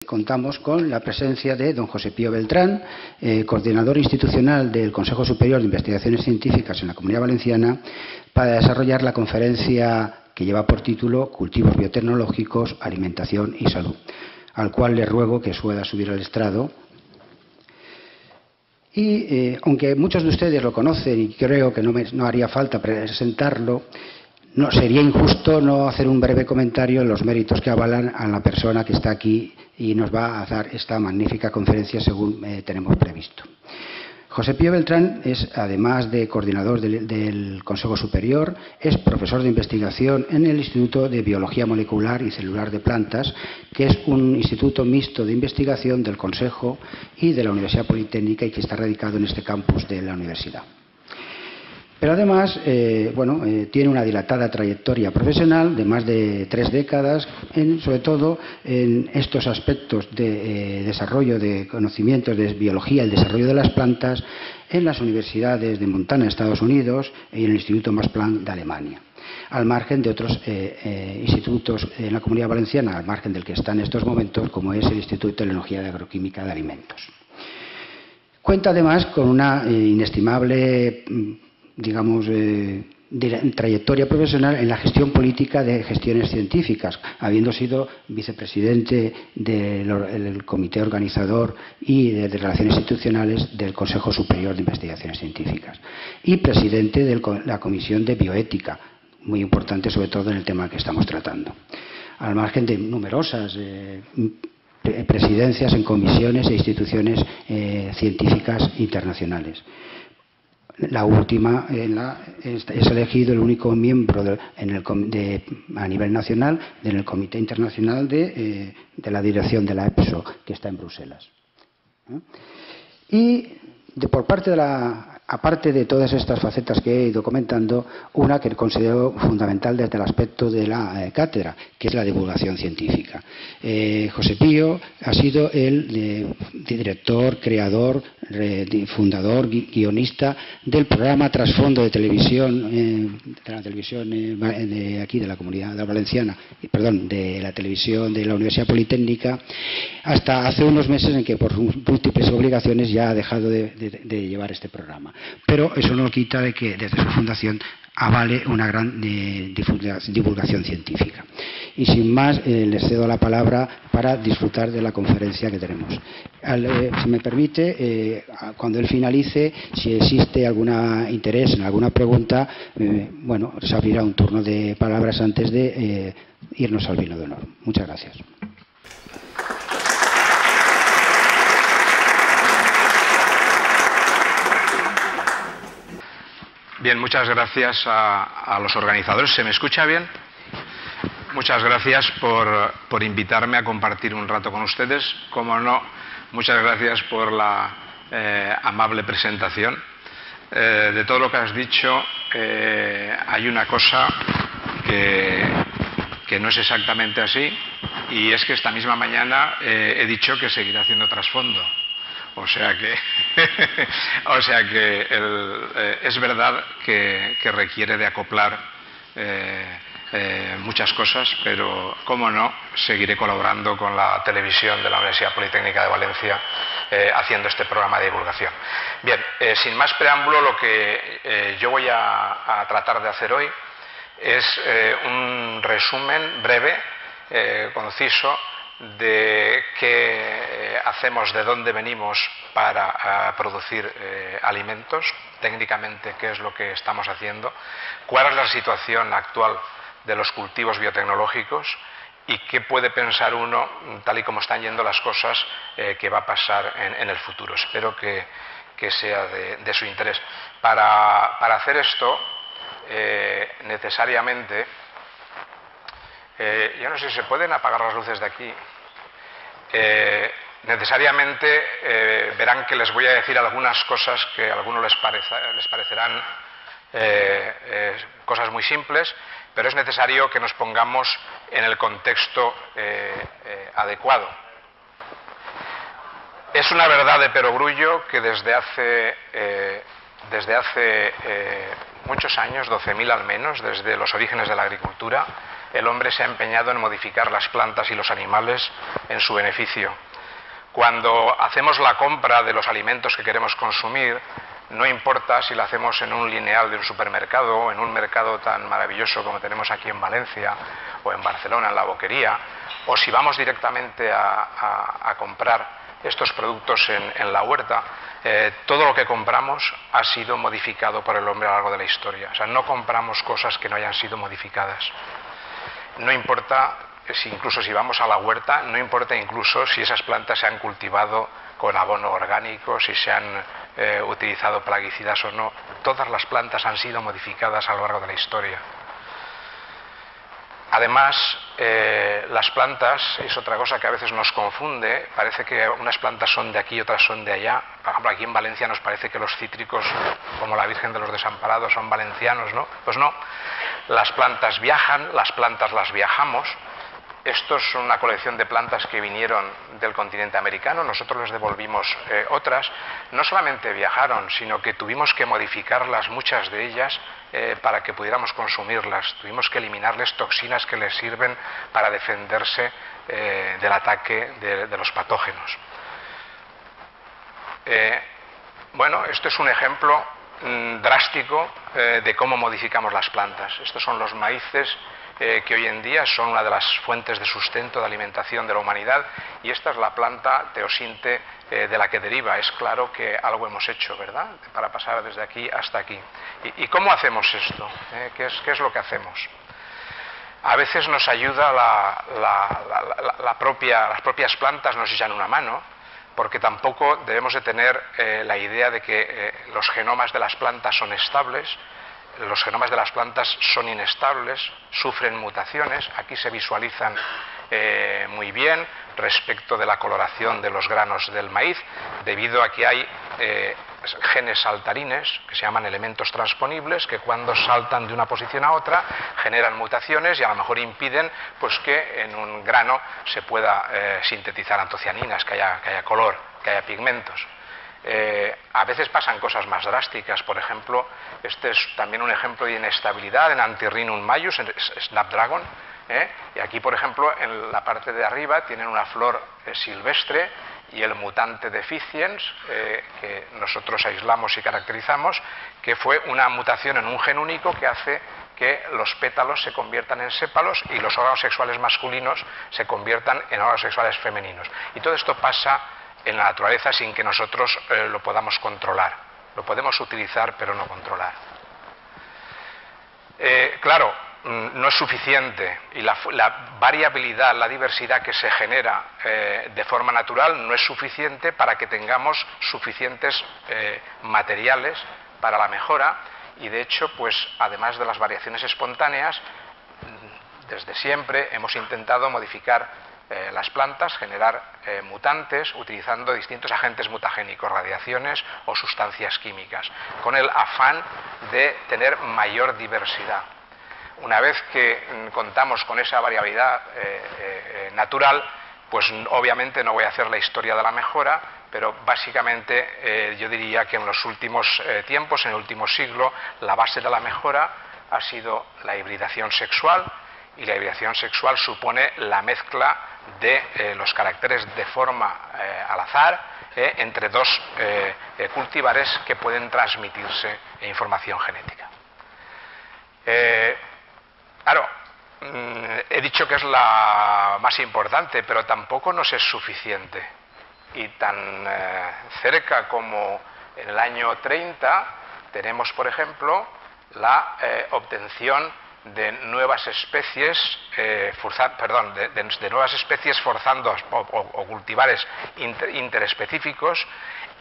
contamos con la presencia de don José Pío Beltrán, coordinador institucional del Consejo Superior de Investigaciones Científicas en la Comunidad Valenciana, para desarrollar la conferencia que lleva por título Cultivos biotecnológicos, alimentación y salud, al cual le ruego que pueda subir al estrado. Y aunque muchos de ustedes lo conocen y creo que no haría falta presentarlo, no sería injusto no hacer un breve comentario en los méritos que avalan a la persona que está aquí y nos va a dar esta magnífica conferencia según tenemos previsto. José Pío Beltrán es, además de coordinador del Consejo Superior, es profesor de investigación en el Instituto de Biología Molecular y Celular de Plantas, que es un instituto mixto de investigación del Consejo y de la Universidad Politécnica y que está radicado en este campus de la universidad. Pero además, tiene una dilatada trayectoria profesional de más de 3 décadas, sobre todo en estos aspectos de desarrollo de conocimientos de biología, el desarrollo de las plantas, en las universidades de Montana, Estados Unidos, y en el Instituto Max Planck de Alemania, al margen de otros institutos en la Comunidad Valenciana, al margen del que está en estos momentos, como es el Instituto de Tecnología de Agroquímica de Alimentos. Cuenta además con una inestimable trayectoria profesional en la gestión política de gestiones científicas, habiendo sido vicepresidente del comité organizador y de relaciones institucionales del Consejo Superior de Investigaciones Científicas y presidente de la Comisión de Bioética, muy importante sobre todo en el tema que estamos tratando, al margen de numerosas presidencias en comisiones e instituciones científicas internacionales. La última es elegido el único miembro a nivel nacional en el Comité Internacional de la Dirección de la EPSO, que está en Bruselas. Y por parte aparte de todas estas facetas que he ido comentando, una que considero fundamental desde el aspecto de la cátedra, que es la divulgación científica. José Pío ha sido el director, creador, fundador, guionista del programa Trasfondo de televisión, de la televisión de aquí, de la Comunidad Valenciana, de la televisión de la Universidad Politécnica, hasta hace unos meses en que por múltiples obligaciones ya ha dejado de llevar este programa. Pero eso no quita de que desde su fundación avale una gran divulgación científica. Y sin más, les cedo la palabra para disfrutar de la conferencia que tenemos. Si me permite, cuando él finalice, si existe algún interés en alguna pregunta, se abrirá un turno de palabras antes de irnos al vino de honor. Muchas gracias. Bien, muchas gracias a los organizadores. ¿Se me escucha bien? Muchas gracias por invitarme a compartir un rato con ustedes. Como no, muchas gracias por la amable presentación. De todo lo que has dicho, hay una cosa que no es exactamente así, y es que esta misma mañana he dicho que seguiré haciendo trasfondo. O sea que es verdad que requiere de acoplar muchas cosas, pero cómo no, seguiré colaborando con la televisión de la Universidad Politécnica de Valencia haciendo este programa de divulgación. Bien, sin más preámbulo, lo que yo voy a tratar de hacer hoy es un resumen breve, conciso, de qué hacemos, de dónde venimos para producir alimentos, técnicamente qué es lo que estamos haciendo, cuál es la situación actual de los cultivos biotecnológicos y qué puede pensar uno, tal y como están yendo las cosas, que va a pasar en el futuro. Espero que sea de su interés. Para hacer esto, necesariamente, yo no sé si se pueden apagar las luces de aquí. Necesariamente verán que les voy a decir algunas cosas que a algunos les parecerán cosas muy simples, pero es necesario que nos pongamos en el contexto adecuado. Es una verdad de perogrullo que desde hace muchos años, 12.000 al menos, desde los orígenes de la agricultura, el hombre se ha empeñado en modificar las plantas y los animales en su beneficio. Cuando hacemos la compra de los alimentos que queremos consumir, no importa si la hacemos en un lineal de un supermercado o en un mercado tan maravilloso como tenemos aquí en Valencia o en Barcelona, en la Boquería, o si vamos directamente a comprar estos productos en la huerta, todo lo que compramos ha sido modificado por el hombre a lo largo de la historia. O sea, no compramos cosas que no hayan sido modificadas. No importa incluso si vamos a la huerta, no importa incluso si esas plantas se han cultivado con abono orgánico, si se han utilizado plaguicidas o no, todas las plantas han sido modificadas a lo largo de la historia. Además, las plantas es otra cosa que a veces nos confunde. Parece que unas plantas son de aquí y otras son de allá. Por ejemplo, aquí en Valencia nos parece que los cítricos, como la Virgen de los Desamparados, son valencianos, ¿no? Pues no. Las plantas viajan, las plantas las viajamos. Esto es una colección de plantas que vinieron del continente americano, nosotros les devolvimos otras. No solamente viajaron, sino que tuvimos que modificarlas, muchas de ellas, para que pudiéramos consumirlas. Tuvimos que eliminarles toxinas que les sirven para defenderse del ataque de los patógenos. Bueno, esto es un ejemplo drástico de cómo modificamos las plantas. Estos son los maíces que hoy en día son una de las fuentes de sustento, de alimentación de la humanidad, y esta es la planta teosinte de la que deriva. Es claro que algo hemos hecho, ¿verdad?, para pasar desde aquí hasta aquí. ¿Y cómo hacemos esto? ¿Qué es lo que hacemos? A veces nos ayuda las propias plantas, nos echan una mano, porque tampoco debemos de tener la idea de que los genomas de las plantas son estables. Los genomas de las plantas son inestables, sufren mutaciones. Aquí se visualizan muy bien respecto de la coloración de los granos del maíz, debido a que hay genes saltarines, que se llaman elementos transponibles, que cuando saltan de una posición a otra generan mutaciones y a lo mejor impiden pues, que en un grano se pueda sintetizar antocianinas, que haya color, que haya pigmentos. A veces pasan cosas más drásticas. Por ejemplo, este es también un ejemplo de inestabilidad en Antirrhinum maius, en Snapdragon, y aquí, por ejemplo, en la parte de arriba tienen una flor silvestre y el mutante deficiens, que nosotros aislamos y caracterizamos, que fue una mutación en un gen único que hace que los pétalos se conviertan en sépalos y los órganos sexuales masculinos se conviertan en órganos sexuales femeninos. Y todo esto pasa en la naturaleza sin que nosotros lo podamos controlar. Lo podemos utilizar, pero no controlar. Claro, no es suficiente, y la variabilidad, la diversidad que se genera de forma natural no es suficiente para que tengamos suficientes materiales para la mejora, y de hecho, pues además de las variaciones espontáneas, desde siempre hemos intentado modificar las plantas, generar mutantes utilizando distintos agentes mutagénicos, radiaciones o sustancias químicas, con el afán de tener mayor diversidad. Una vez que contamos con esa variabilidad natural, pues obviamente no voy a hacer la historia de la mejora, pero básicamente yo diría que en los últimos tiempos, en el último siglo, la base de la mejora ha sido la hibridación sexual, y la hibridación sexual supone la mezcla de los caracteres de forma al azar entre dos cultivares que pueden transmitirse información genética. Claro, he dicho que es la más importante, pero tampoco nos es suficiente. Y tan cerca como en el año 30 tenemos, por ejemplo, la obtención de nuevas especies, de nuevas especies forzando o cultivares interespecíficos,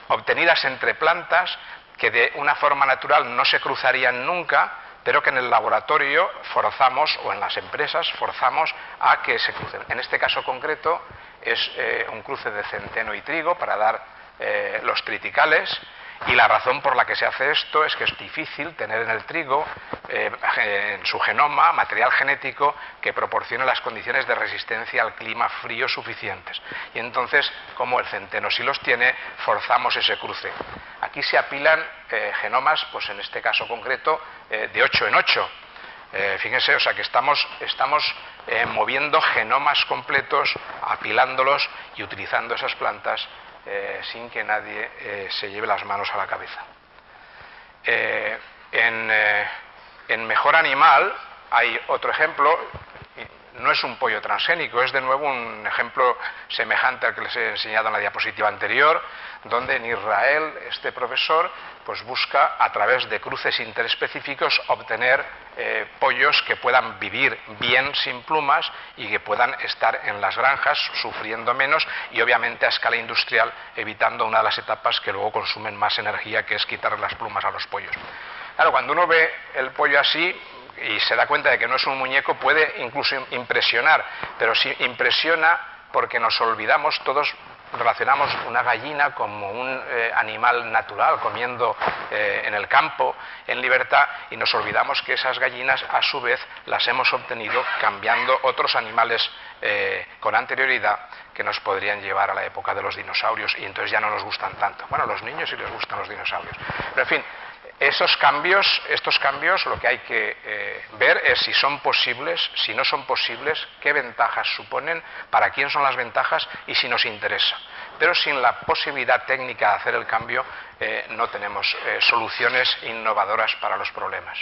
obtenidas entre plantas que de una forma natural no se cruzarían nunca, pero que en el laboratorio forzamos, o en las empresas forzamos a que se crucen. En este caso concreto es un cruce de centeno y trigo para dar los triticales, y la razón por la que se hace esto es que es difícil tener en el trigo, en su genoma, material genético que proporcione las condiciones de resistencia al clima frío suficientes. Y entonces, como el centeno sí los tiene, forzamos ese cruce. Aquí se apilan genomas, pues en este caso concreto, de 8 en 8. Fíjense, o sea que estamos moviendo genomas completos, apilándolos y utilizando esas plantas sin que nadie se lleve las manos a la cabeza. En Mejor Animal hay otro ejemplo. No es un pollo transgénico, es de nuevo un ejemplo semejante al que les he enseñado en la diapositiva anterior, donde en Israel este profesor pues busca a través de cruces interespecíficos obtener pollos que puedan vivir bien sin plumas y que puedan estar en las granjas sufriendo menos y obviamente a escala industrial evitando una de las etapas que luego consumen más energía, que es quitarle las plumas a los pollos. Claro, cuando uno ve el pollo así y se da cuenta de que no es un muñeco, puede incluso impresionar, pero sí impresiona porque nos olvidamos, todos relacionamos una gallina como un animal natural, comiendo en el campo, en libertad, y nos olvidamos que esas gallinas a su vez las hemos obtenido cambiando otros animales con anterioridad que nos podrían llevar a la época de los dinosaurios, y entonces ya no nos gustan tanto. Bueno, a los niños sí les gustan los dinosaurios, pero en fin, estos cambios lo que hay que ver es si son posibles, si no son posibles, qué ventajas suponen, para quién son las ventajas y si nos interesa. Pero sin la posibilidad técnica de hacer el cambio no tenemos soluciones innovadoras para los problemas.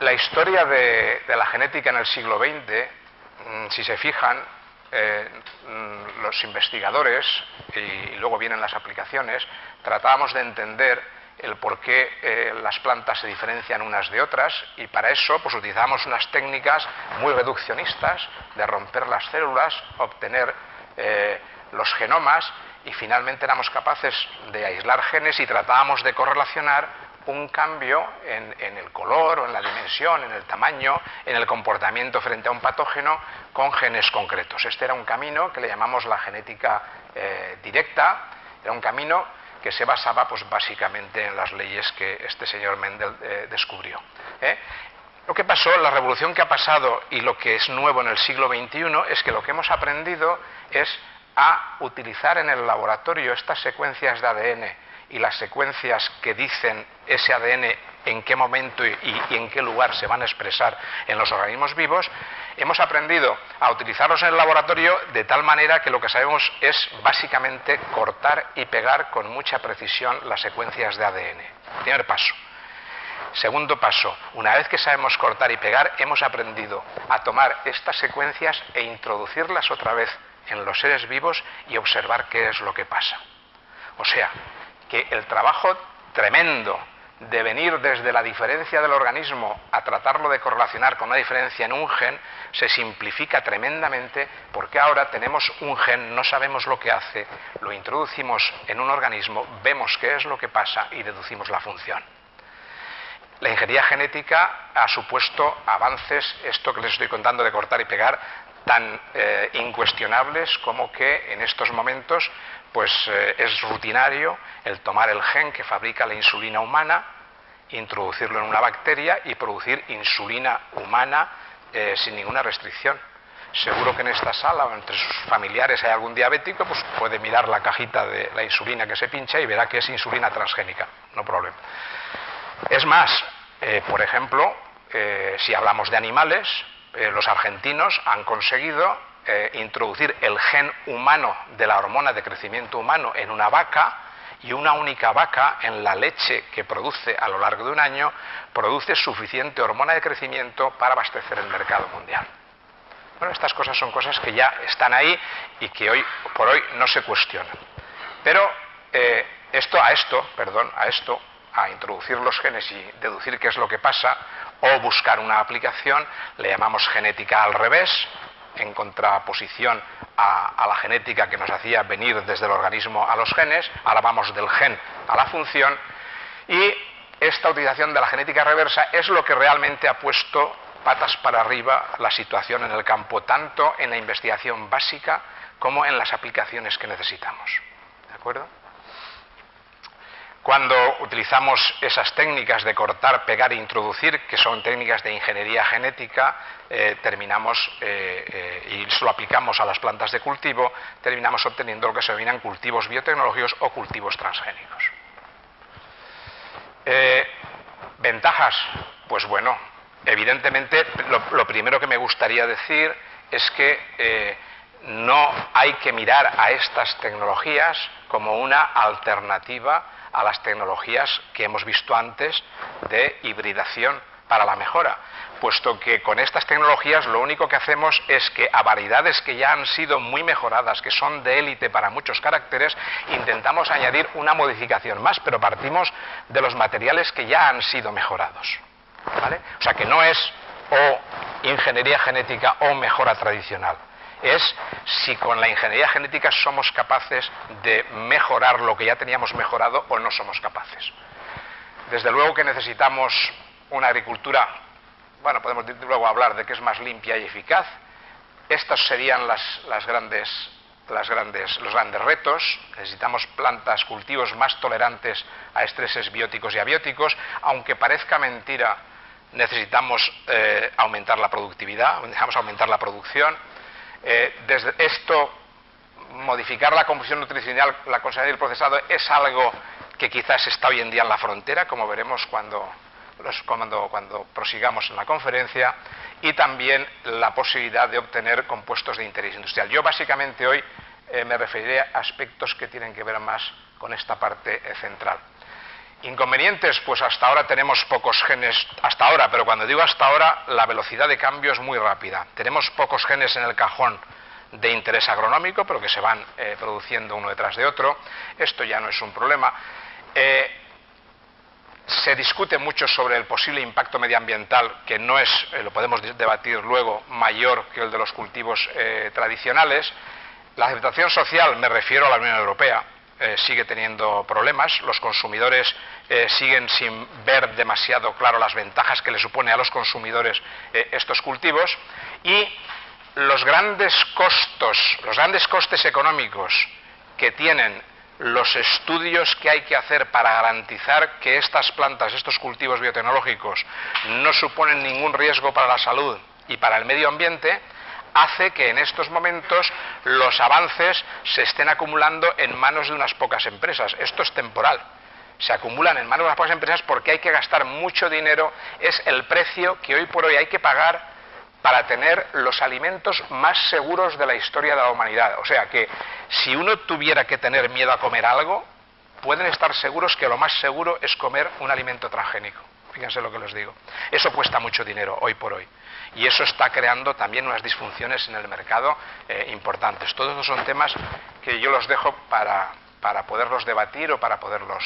La historia de la genética en el siglo XX, si se fijan, los investigadores, y luego vienen las aplicaciones, tratábamos de entender el por qué las plantas se diferencian unas de otras, y para eso pues utilizamos unas técnicas muy reduccionistas de romper las células, obtener los genomas, y finalmente éramos capaces de aislar genes y tratábamos de correlacionar un cambio en el color o en la dimensión, en el tamaño, en el comportamiento frente a un patógeno con genes concretos. Este era un camino que le llamamos la genética directa, era un camino que se basaba pues básicamente en las leyes que este señor Mendel descubrió. Lo que pasó, la revolución que ha pasado y lo que es nuevo en el siglo XXI es que lo que hemos aprendido es a utilizar en el laboratorio estas secuencias de ADN y las secuencias que dicen ese ADN en qué momento y en qué lugar se van a expresar en los organismos vivos. Hemos aprendido a utilizarlos en el laboratorio de tal manera que lo que sabemos es básicamente cortar y pegar con mucha precisión las secuencias de ADN. Primer paso. Segundo paso, una vez que sabemos cortar y pegar, hemos aprendido a tomar estas secuencias e introducirlas otra vez en los seres vivos y observar qué es lo que pasa. O sea, que el trabajo tremendo de venir desde la diferencia del organismo a tratarlo de correlacionar con una diferencia en un gen se simplifica tremendamente, porque ahora tenemos un gen, no sabemos lo que hace, lo introducimos en un organismo, vemos qué es lo que pasa y deducimos la función. La ingeniería genética ha supuesto avances, esto que les estoy contando de cortar y pegar, tan incuestionables como que en estos momentos pues es rutinario el tomar el gen que fabrica la insulina humana, introducirlo en una bacteria y producir insulina humana sin ninguna restricción. Seguro que en esta sala o entre sus familiares hay algún diabético, pues puede mirar la cajita de la insulina que se pincha y verá que es insulina transgénica, no problema. Es más, por ejemplo, si hablamos de animales, los argentinos han conseguido introducir el gen humano de la hormona de crecimiento humano en una vaca, y una única vaca en la leche que produce a lo largo de un año produce suficiente hormona de crecimiento para abastecer el mercado mundial. Bueno, estas cosas son cosas que ya están ahí y que hoy por hoy no se cuestionan. Pero a introducir los genes y deducir qué es lo que pasa, o buscar una aplicación, le llamamos genética al revés, en contraposición a la genética que nos hacía venir desde el organismo a los genes. Ahora vamos del gen a la función, y esta utilización de la genética reversa es lo que realmente ha puesto patas para arriba la situación en el campo, tanto en la investigación básica como en las aplicaciones que necesitamos. ¿De acuerdo? Cuando utilizamos esas técnicas de cortar, pegar e introducir, que son técnicas de ingeniería genética, y lo aplicamos a las plantas de cultivo, terminamos obteniendo lo que se denominan cultivos biotecnológicos o cultivos transgénicos. ¿Ventajas? Pues bueno, evidentemente, lo primero que me gustaría decir es que no hay que mirar a estas tecnologías como una alternativa a las tecnologías que hemos visto antes de hibridación para la mejora, puesto que con estas tecnologías lo único que hacemos es que a variedades que ya han sido muy mejoradas, que son de élite para muchos caracteres, intentamos añadir una modificación más, pero partimos de los materiales que ya han sido mejorados, ¿vale? O sea que no es o ingeniería genética o mejora tradicional. Es si con la ingeniería genética somos capaces de mejorar lo que ya teníamos mejorado o no somos capaces. Desde luego que necesitamos una agricultura, bueno, podemos luego hablar de que es más limpia y eficaz. Estos serían los grandes retos. Necesitamos plantas, cultivos más tolerantes a estreses bióticos y abióticos. Aunque parezca mentira, necesitamos aumentar la productividad, necesitamos aumentar la producción. Desde esto, modificar la composición nutricional, la conservación y el procesado es algo que quizás está hoy en día en la frontera, como veremos cuando prosigamos en la conferencia, y también la posibilidad de obtener compuestos de interés industrial. Yo básicamente hoy me referiré a aspectos que tienen que ver más con esta parte central. Inconvenientes, pues hasta ahora tenemos pocos genes, pero cuando digo hasta ahora, la velocidad de cambio es muy rápida. Tenemos pocos genes en el cajón de interés agronómico, pero que se van produciendo uno detrás de otro. Esto ya no es un problema. Se discute mucho sobre el posible impacto medioambiental, que no es, lo podemos debatir luego, mayor que el de los cultivos tradicionales. La aceptación social, me refiero a la Unión Europea, sigue teniendo problemas. Los consumidores siguen sin ver demasiado claro las ventajas que le supone a los consumidores estos cultivos, y los grandes costes económicos que tienen los estudios que hay que hacer para garantizar que estas plantas, estos cultivos biotecnológicos no suponen ningún riesgo para la salud y para el medio ambiente, hace que en estos momentos los avances se estén acumulando en manos de unas pocas empresas. Esto es temporal. Se acumulan en manos de unas pocas empresas porque hay que gastar mucho dinero. Es el precio que hoy por hoy hay que pagar para tener los alimentos más seguros de la historia de la humanidad. O sea que si uno tuviera que tener miedo a comer algo, pueden estar seguros que lo más seguro es comer un alimento transgénico. Fíjense lo que les digo. Eso cuesta mucho dinero hoy por hoy. Y eso está creando también unas disfunciones en el mercado importantes. Todos estos son temas que yo los dejo para poderlos debatir o para poderlos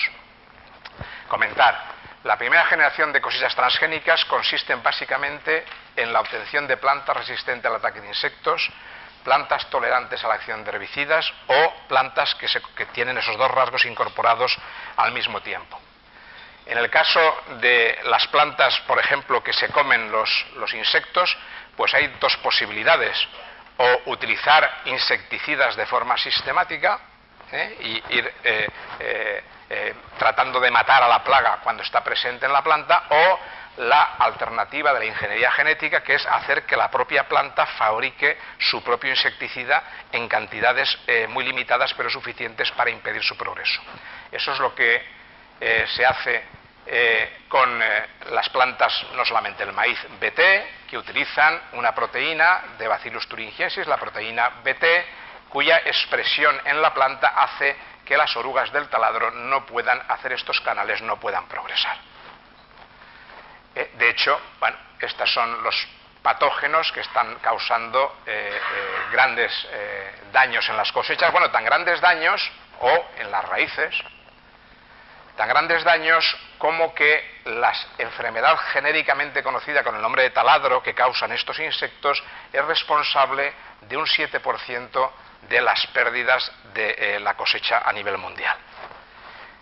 comentar. La primera generación de cosechas transgénicas consisten básicamente en la obtención de plantas resistentes al ataque de insectos, plantas tolerantes a la acción de herbicidas o plantas que tienen esos dos rasgos incorporados al mismo tiempo. En el caso de las plantas, por ejemplo, que se comen los insectos, pues hay dos posibilidades: o utilizar insecticidas de forma sistemática y ir tratando de matar a la plaga cuando está presente en la planta, o la alternativa de la ingeniería genética, que es hacer que la propia planta fabrique su propio insecticida en cantidades muy limitadas pero suficientes para impedir su progreso. Eso es lo que se hace con las plantas, no solamente el maíz BT, que utilizan una proteína de Bacillus thuringiensis, la proteína BT, cuya expresión en la planta hace que las orugas del taladro no puedan hacer estos canales, no puedan progresar. De hecho, bueno, estos son los patógenos que están causando grandes daños en las cosechas, bueno, tan grandes daños, o en las raíces, tan grandes daños como que la enfermedad genéricamente conocida con el nombre de taladro que causan estos insectos es responsable de un 7% de las pérdidas de la cosecha a nivel mundial.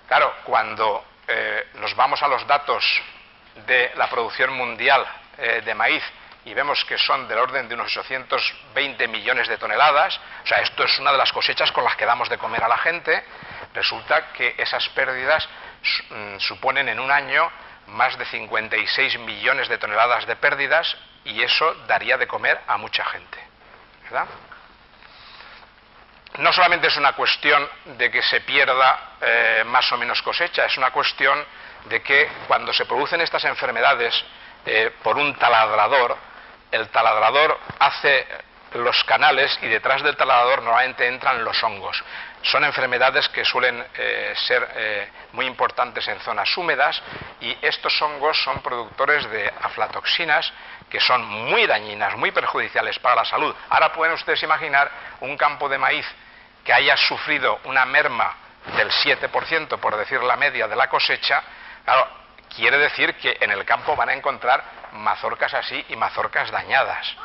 Claro, cuando nos vamos a los datos de la producción mundial de maíz y vemos que son del orden de unos 820 millones de toneladas, o sea, esto es una de las cosechas con las que damos de comer a la gente, resulta que esas pérdidas suponen en un año más de 56 millones de toneladas de pérdidas, y eso daría de comer a mucha gente, ¿verdad? No solamente es una cuestión de que se pierda más o menos cosecha, es una cuestión de que cuando se producen estas enfermedades por un taladrador. El taladrador hace los canales y detrás del taladrador normalmente entran los hongos. Son enfermedades que suelen ser muy importantes en zonas húmedas, y estos hongos son productores de aflatoxinas que son muy dañinas, muy perjudiciales para la salud. Ahora pueden ustedes imaginar un campo de maíz que haya sufrido una merma del 7%, por decir la media de la cosecha. Claro, quiere decir que en el campo van a encontrar mazorcas así y mazorcas dañadas.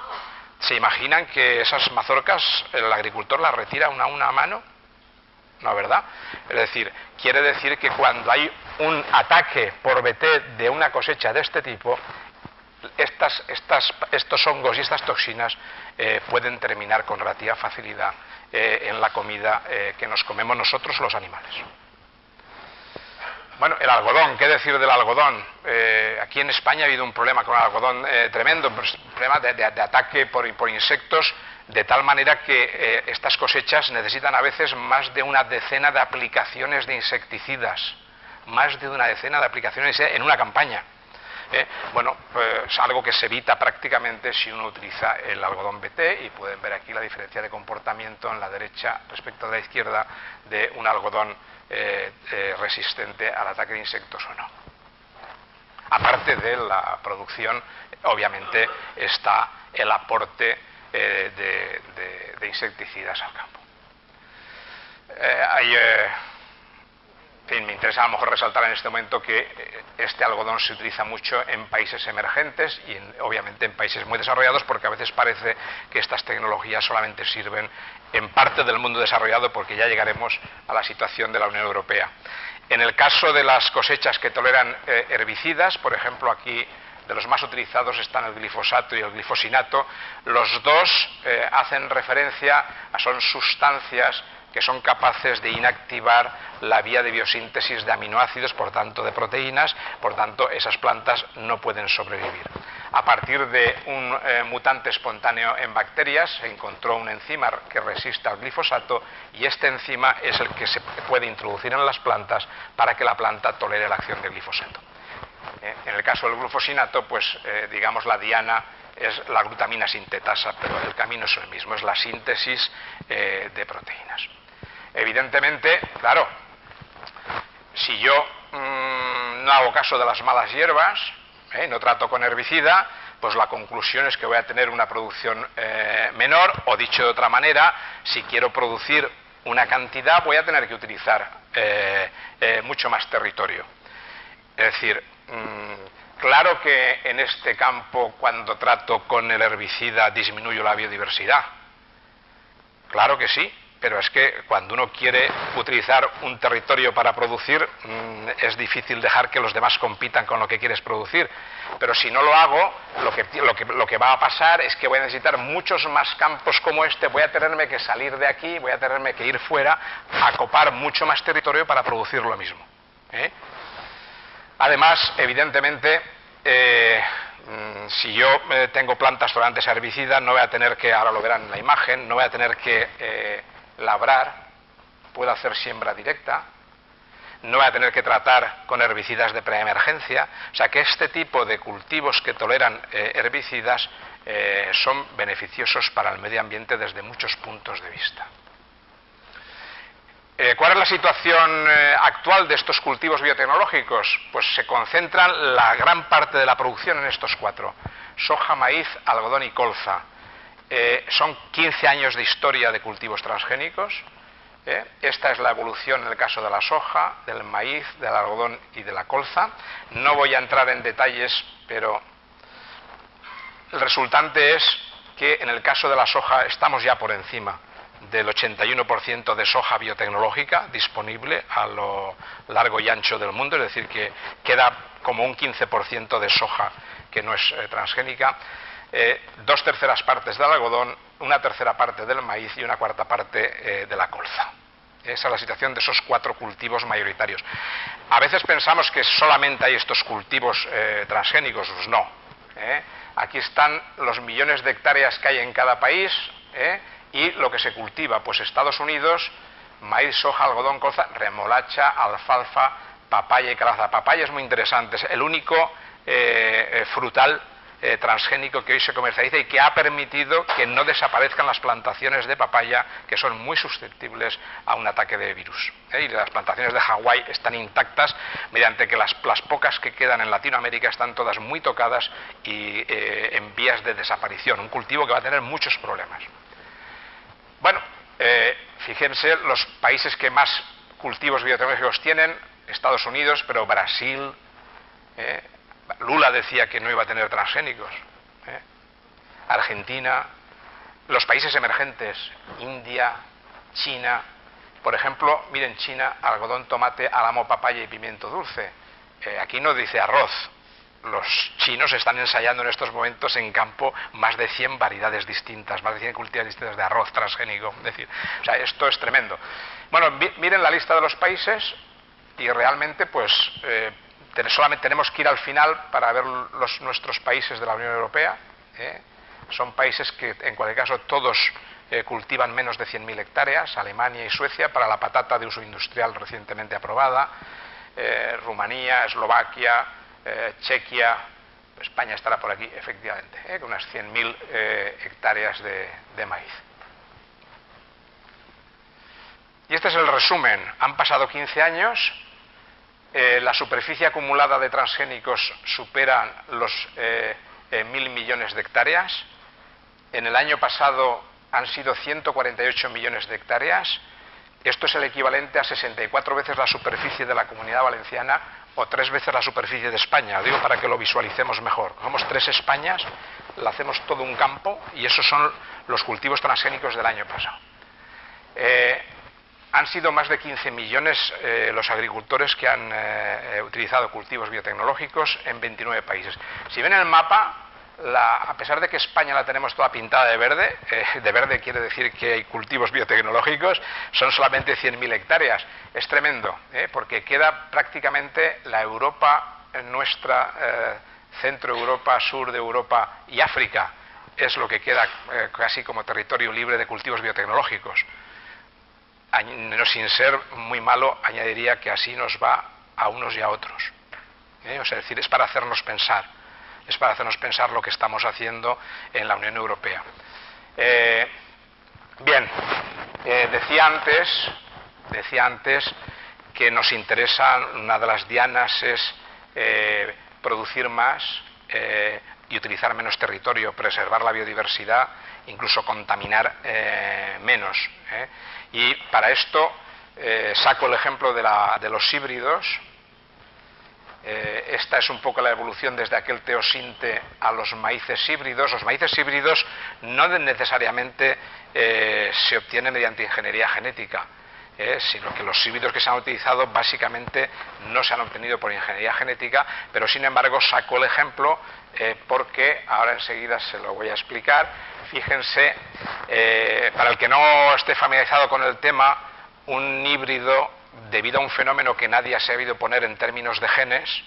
¿Se imaginan que esas mazorcas el agricultor las retira una a una a mano? No, ¿verdad? Es decir, quiere decir que cuando hay un ataque por BT de una cosecha de este tipo, estos hongos y estas toxinas pueden terminar con relativa facilidad en la comida que nos comemos nosotros los animales. Bueno, el algodón, ¿qué decir del algodón? Aquí en España ha habido un problema con el algodón tremendo, un problema de ataque por insectos, de tal manera que estas cosechas necesitan a veces más de una decena de aplicaciones de insecticidas, más de una decena de aplicaciones en una campaña. Bueno, es algo que se evita prácticamente si uno utiliza el algodón BT, y pueden ver aquí la diferencia de comportamiento en la derecha respecto a la izquierda de un algodón resistente al ataque de insectos o no. Aparte de la producción, obviamente está el aporte de insecticidas al campo. Me interesa a lo mejor resaltar en este momento que este algodón se utiliza mucho en países emergentes y obviamente en países muy desarrollados, porque a veces parece que estas tecnologías solamente sirven en parte del mundo desarrollado, porque ya llegaremos a la situación de la Unión Europea. En el caso de las cosechas que toleran herbicidas, por ejemplo, aquí de los más utilizados están el glifosato y el glifosinato. Los dos hacen referencia son sustancias que son capaces de inactivar la vía de biosíntesis de aminoácidos, por tanto de proteínas, por tanto esas plantas no pueden sobrevivir. A partir de un mutante espontáneo en bacterias se encontró una enzima que resiste al glifosato, y este enzima es el que se puede introducir en las plantas para que la planta tolere la acción del glifosato. En el caso del glufosinato, pues digamos la diana es la glutamina sintetasa, pero el camino es el mismo, es la síntesis de proteínas. Evidentemente, claro, si yo no hago caso de las malas hierbas, no trato con herbicida, pues la conclusión es que voy a tener una producción menor, o dicho de otra manera, si quiero producir una cantidad voy a tener que utilizar mucho más territorio. Es decir, claro que en este campo, cuando trato con el herbicida, disminuyo la biodiversidad. Claro que sí, pero es que cuando uno quiere utilizar un territorio para producir, es difícil dejar que los demás compitan con lo que quieres producir. Pero si no lo hago, lo que va a pasar es que voy a necesitar muchos más campos como este, voy a tenerme que salir de aquí, voy a tenerme que ir fuera, a copar mucho más territorio para producir lo mismo. Además, evidentemente, si yo tengo plantas tolerantes a herbicidas, no voy a tener que, ahora lo verán en la imagen, no voy a tener que labrar, puedo hacer siembra directa, no voy a tener que tratar con herbicidas de preemergencia. O sea que este tipo de cultivos que toleran herbicidas son beneficiosos para el medio ambiente desde muchos puntos de vista. ¿Cuál es la situación actual de estos cultivos biotecnológicos? Pues se concentran la gran parte de la producción en estos cuatro: soja, maíz, algodón y colza. Son 15 años de historia de cultivos transgénicos. Esta es la evolución en el caso de la soja, del maíz, del algodón y de la colza. No voy a entrar en detalles, pero el resultante es que en el caso de la soja estamos ya por encima del 81% de soja biotecnológica disponible a lo largo y ancho del mundo, es decir, que queda como un 15% de soja que no es transgénica, 2/3 partes del algodón, 1/3 parte del maíz y 1/4 parte de la colza. Esa es la situación de esos cuatro cultivos mayoritarios. A veces pensamos que solamente hay estos cultivos transgénicos, pues no. Aquí están los millones de hectáreas que hay en cada país, y lo que se cultiva, pues Estados Unidos, maíz, soja, algodón, colza, remolacha, alfalfa, papaya y calabaza. Papaya es muy interesante, es el único frutal transgénico que hoy se comercializa y que ha permitido que no desaparezcan las plantaciones de papaya, que son muy susceptibles a un ataque de virus. Y las plantaciones de Hawái están intactas, mediante que las pocas que quedan en Latinoamérica están todas muy tocadas y en vías de desaparición. Un cultivo que va a tener muchos problemas. Bueno, fíjense los países que más cultivos biotecnológicos tienen: Estados Unidos, pero Brasil. Lula decía que no iba a tener transgénicos. Argentina, los países emergentes, India, China. Por ejemplo, miren, China, algodón, tomate, álamo, papaya y pimiento dulce. Aquí no dice arroz. Los chinos están ensayando en estos momentos en campo más de 100 variedades distintas, más de 100 cultivos distintos de arroz transgénico. Es decir, o sea, esto es tremendo. Bueno, miren la lista de los países y realmente, pues, solamente tenemos que ir al final para ver nuestros países de la Unión Europea. Son países que, en cualquier caso, todos cultivan menos de 100.000 hectáreas, Alemania y Suecia, para la patata de uso industrial recientemente aprobada, Rumanía, Eslovaquia, Chequia, España estará por aquí, efectivamente, con unas 100.000 hectáreas de maíz. Y este es el resumen. Han pasado 15 años. La superficie acumulada de transgénicos supera los 1.000 millones de hectáreas. En el año pasado han sido 148 millones de hectáreas. Esto es el equivalente a 64 veces la superficie de la Comunidad Valenciana o 3 veces la superficie de España. Lo digo para que lo visualicemos mejor. Cogemos 3 Españas, le hacemos todo un campo y esos son los cultivos transgénicos del año pasado. Han sido más de 15 millones los agricultores que han utilizado cultivos biotecnológicos en 29 países. Si ven el mapa, a pesar de que España la tenemos toda pintada de verde quiere decir que hay cultivos biotecnológicos, son solamente 100.000 hectáreas. Es tremendo, porque queda prácticamente la Europa nuestra, Centro Europa, Sur de Europa y África, es lo que queda casi como territorio libre de cultivos biotecnológicos. Sin ser muy malo, añadiría que así nos va a unos y a otros. O sea, es decir, es para hacernos pensar lo que estamos haciendo en la Unión Europea. Bien, decía antes que nos interesa, una de las dianas es producir más y utilizar menos territorio, preservar la biodiversidad, incluso contaminar menos. Y para esto saco el ejemplo de los híbridos. Esta es un poco la evolución desde aquel teosinte a los maíces híbridos. Los maíces híbridos no necesariamente se obtienen mediante ingeniería genética, sino que los híbridos que se han utilizado básicamente no se han obtenido por ingeniería genética, pero sin embargo saco el ejemplo porque ahora enseguida se lo voy a explicar. Fíjense, para el que no esté familiarizado con el tema, un híbrido, debido a un fenómeno que nadie ha sabido poner en términos de genes,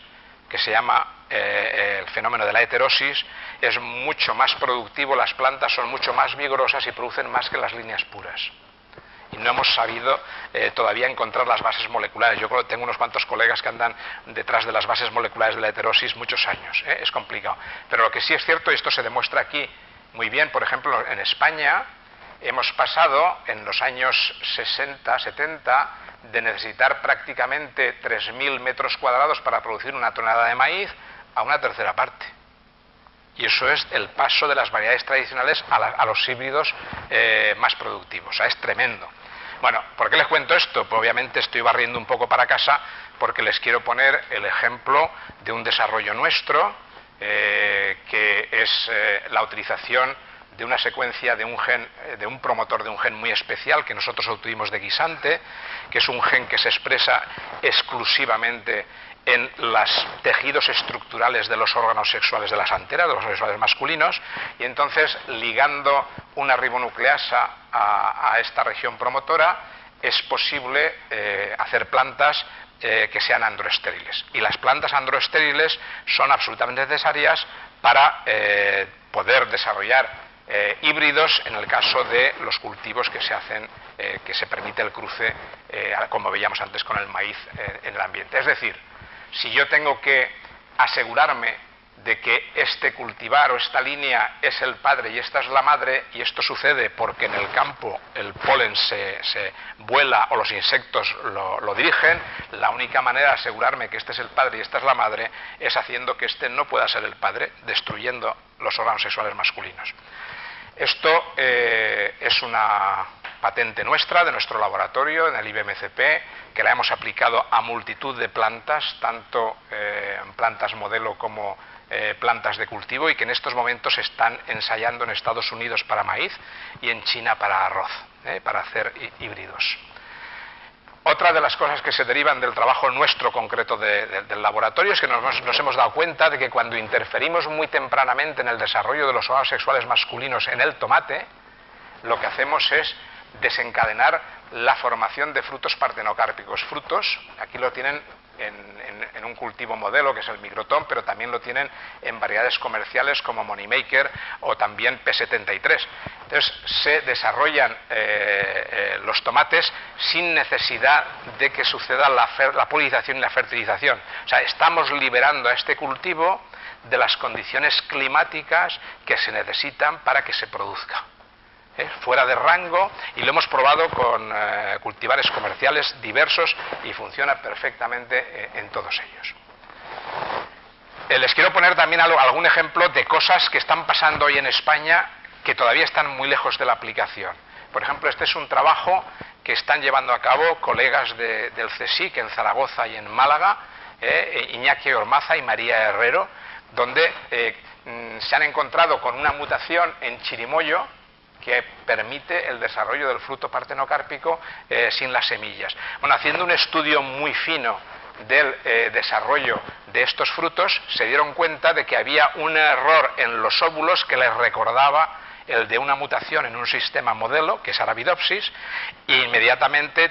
que se llama el fenómeno de la heterosis, es mucho más productivo, las plantas son mucho más vigorosas y producen más que las líneas puras. Y no hemos sabido todavía encontrar las bases moleculares. Yo tengo unos cuantos colegas que andan detrás de las bases moleculares de la heterosis muchos años. Es complicado. Pero lo que sí es cierto, y esto se demuestra aquí muy bien, por ejemplo, en España hemos pasado en los años 60, 70, de necesitar prácticamente 3.000 metros cuadrados para producir una tonelada de maíz a una tercera parte. Y eso es el paso de las variedades tradicionales a los híbridos más productivos. O sea, es tremendo. Bueno, ¿por qué les cuento esto? Pues obviamente estoy barriendo un poco para casa porque les quiero poner el ejemplo de un desarrollo nuestro, que es la utilización de una secuencia de un gen, de un promotor de un gen muy especial que nosotros obtuvimos de guisante, que es un gen que se expresa exclusivamente en los tejidos estructurales de los órganos sexuales de las anteras, de los órganos sexuales masculinos, y entonces ligando una ribonucleasa a esta región promotora es posible hacer plantas que sean androestériles. Y las plantas androestériles son absolutamente necesarias para poder desarrollar híbridos en el caso de los cultivos que se hacen, que se permite el cruce, como veíamos antes con el maíz en el ambiente. Es decir, si yo tengo que asegurarme de que este cultivar o esta línea es el padre y esta es la madre, y esto sucede porque en el campo el polen se vuela o los insectos lo dirigen, la única manera de asegurarme que este es el padre y esta es la madre es haciendo que este no pueda ser el padre, destruyendo los órganos sexuales masculinos. Esto es una patente nuestra, de nuestro laboratorio, en el IBMCP, que la hemos aplicado a multitud de plantas, tanto plantas modelo como plantas de cultivo, y que en estos momentos se están ensayando en Estados Unidos para maíz y en China para arroz, para hacer híbridos. Otra de las cosas que se derivan del trabajo nuestro concreto del laboratorio es que nos hemos dado cuenta de que cuando interferimos muy tempranamente en el desarrollo de los órganos sexuales masculinos en el tomate, lo que hacemos es desencadenar la formación de frutos partenocárpicos. Frutos, aquí lo tienen en un cultivo modelo que es el microtón, pero también lo tienen en variedades comerciales como Moneymaker o también P73. Entonces se desarrollan los tomates sin necesidad de que suceda la polinización y la fertilización. O sea, estamos liberando a este cultivo de las condiciones climáticas que se necesitan para que se produzca. Fuera de rango, y lo hemos probado con cultivares comerciales diversos y funciona perfectamente en todos ellos. Les quiero poner también algún ejemplo de cosas que están pasando hoy en España que todavía están muy lejos de la aplicación. Por ejemplo, este es un trabajo que están llevando a cabo colegas del CSIC en Zaragoza y en Málaga, Iñaki Ormaza y María Herrero, donde se han encontrado con una mutación en chirimoyo que permite el desarrollo del fruto partenocárpico sin las semillas. Bueno, haciendo un estudio muy fino del desarrollo de estos frutos, se dieron cuenta de que había un error en los óvulos que les recordaba el de una mutación en un sistema modelo, que es Arabidopsis, e inmediatamente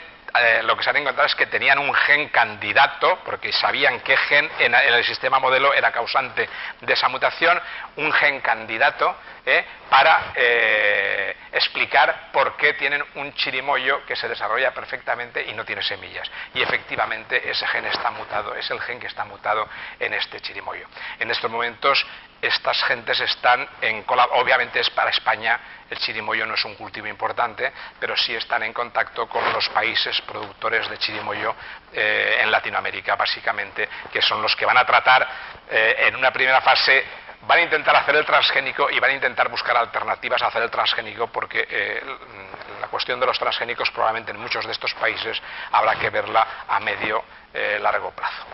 lo que se han encontrado es que tenían un gen candidato, porque sabían qué gen en el sistema modelo era causante de esa mutación, un gen candidato para explicar por qué tienen un chirimoyo que se desarrolla perfectamente y no tiene semillas. Y efectivamente ese gen está mutado, es el gen que está mutado en este chirimoyo. En estos momentos estas gentes están obviamente es para España, el chirimoyo no es un cultivo importante, pero sí están en contacto con los países productores de chirimoyo en Latinoamérica, básicamente, que son los que van a tratar en una primera fase, van a intentar hacer el transgénico y van a intentar buscar alternativas a hacer el transgénico, porque la cuestión de los transgénicos probablemente en muchos de estos países habrá que verla a medio largo plazo.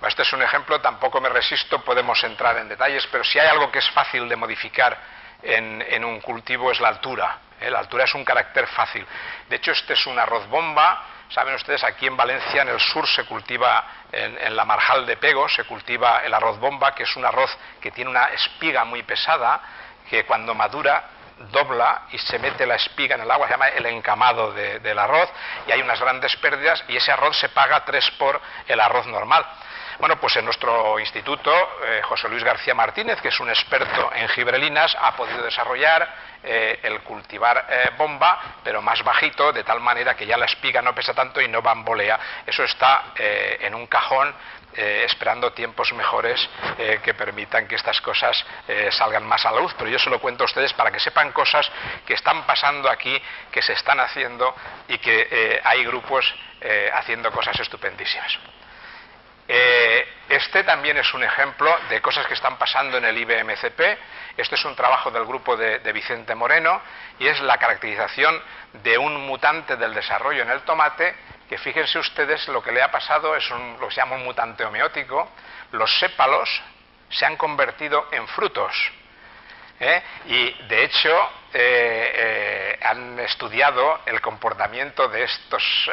Este es un ejemplo, tampoco me resisto, podemos entrar en detalles, pero si hay algo que es fácil de modificar en un cultivo es la altura. La altura es un carácter fácil. De hecho, este es un arroz bomba. Saben ustedes, aquí en Valencia, en el sur, se cultiva, en la Marjal de Pego, se cultiva el arroz bomba, que es un arroz que tiene una espiga muy pesada, que cuando madura dobla y se mete la espiga en el agua, se llama el encamado del arroz, y hay unas grandes pérdidas, y ese arroz se paga 3 por el arroz normal. Bueno, pues en nuestro instituto, José Luis García Martínez, que es un experto en gibrelinas, ha podido desarrollar el cultivar bomba, pero más bajito, de tal manera que ya la espiga no pesa tanto y no bambolea. Eso está en un cajón esperando tiempos mejores que permitan que estas cosas salgan más a la luz, pero yo se lo cuento a ustedes para que sepan cosas que están pasando aquí, que se están haciendo y que hay grupos haciendo cosas estupendísimas. Este también es un ejemplo de cosas que están pasando en el IBMCP. Este es un trabajo del grupo de Vicente Moreno y es la caracterización de un mutante del desarrollo en el tomate, que fíjense ustedes lo que le ha pasado, es lo que se llama un mutante homeótico. Los sépalos se han convertido en frutos. Y de hecho han estudiado el comportamiento de estos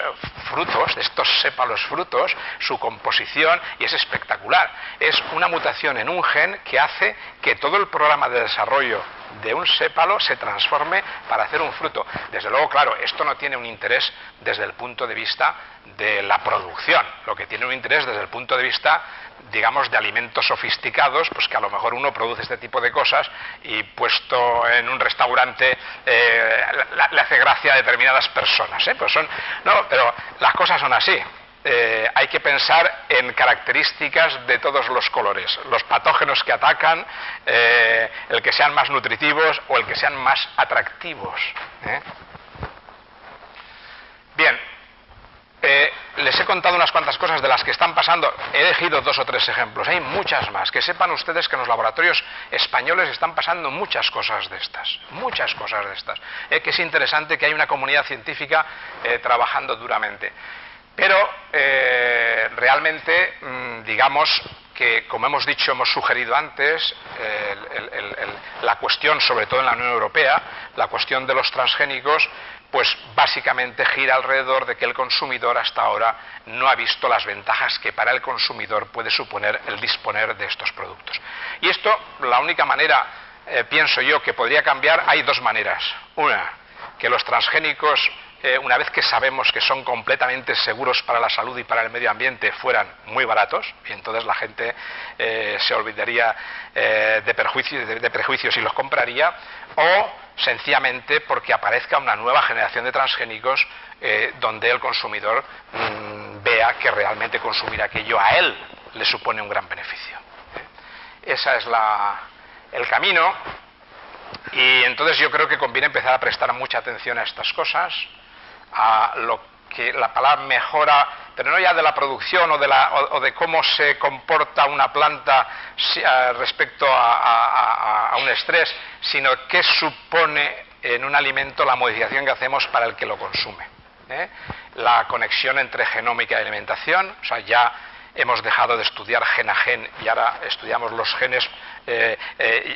frutos, de estos sépalos frutos, su composición, y es espectacular. Es una mutación en un gen que hace que todo el programa de desarrollo de un sépalo se transforme para hacer un fruto. Desde luego, claro, esto no tiene un interés desde el punto de vista de la producción, lo que tiene un interés desde el punto de vista, digamos, de alimentos sofisticados, pues que a lo mejor uno produce este tipo de cosas y puesto en un restaurante le hace gracia a determinadas personas, pues no, pero las cosas son así. hay que pensar en características de todos los colores, los patógenos que atacan, el que sean más nutritivos o el que sean más atractivos. Bien, les he contado unas cuantas cosas de las que están pasando, he elegido 2 o 3 ejemplos, hay muchas más. Que sepan ustedes que en los laboratorios españoles están pasando muchas cosas de estas, que es interesante que hay una comunidad científica trabajando duramente. Pero realmente, digamos que, como hemos dicho, hemos sugerido antes, la cuestión, sobre todo en la Unión Europea, la cuestión de los transgénicos, pues básicamente gira alrededor de que el consumidor hasta ahora no ha visto las ventajas que para el consumidor puede suponer el disponer de estos productos. Y esto, la única manera, pienso yo, que podría cambiar, hay 2 maneras. Una, que los transgénicos, una vez que sabemos que son completamente seguros para la salud y para el medio ambiente, fueran muy baratos, y entonces la gente se olvidaría de prejuicios y los compraría, o sencillamente porque aparezca una nueva generación de transgénicos donde el consumidor vea que realmente consumir aquello a él le supone un gran beneficio. Ese es el camino, y entonces yo creo que conviene empezar a prestar mucha atención a estas cosas, a lo que la palabra mejora, pero no ya de la producción o de cómo se comporta una planta respecto a un estrés, sino qué supone en un alimento la modificación que hacemos para el que lo consume. La conexión entre genómica y alimentación, o sea, ya hemos dejado de estudiar gen a gen y ahora estudiamos los genes.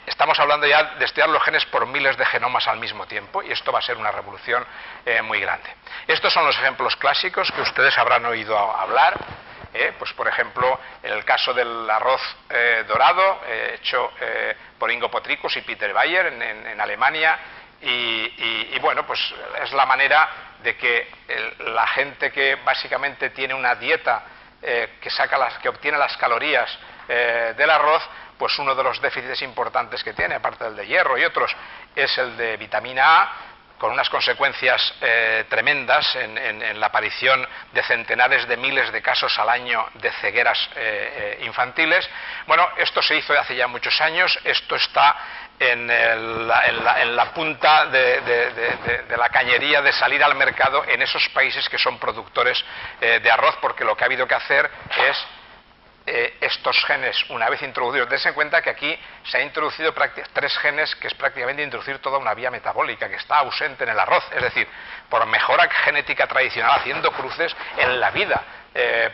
Estamos hablando ya de estudiar los genes por miles de genomas al mismo tiempo, y esto va a ser una revolución muy grande. Estos son los ejemplos clásicos que ustedes habrán oído hablar. Pues por ejemplo, en el caso del arroz dorado, hecho por Ingo Potricus y Peter Bayer en Alemania, y bueno, pues es la manera de que la gente que básicamente tiene una dieta que obtiene las calorías del arroz, pues uno de los déficits importantes que tiene, aparte del de hierro y otros, es el de vitamina A, con unas consecuencias tremendas en la aparición de centenares de miles de casos al año de cegueras infantiles. Bueno, esto se hizo hace ya muchos años, esto está en la punta de la cañería de salir al mercado en esos países que son productores de arroz, porque lo que ha habido que hacer es estos genes, una vez introducidos, dense en cuenta que aquí se ha introducido 3 genes, que es prácticamente introducir toda una vía metabólica que está ausente en el arroz, es decir, por mejora genética tradicional, haciendo cruces, en la vida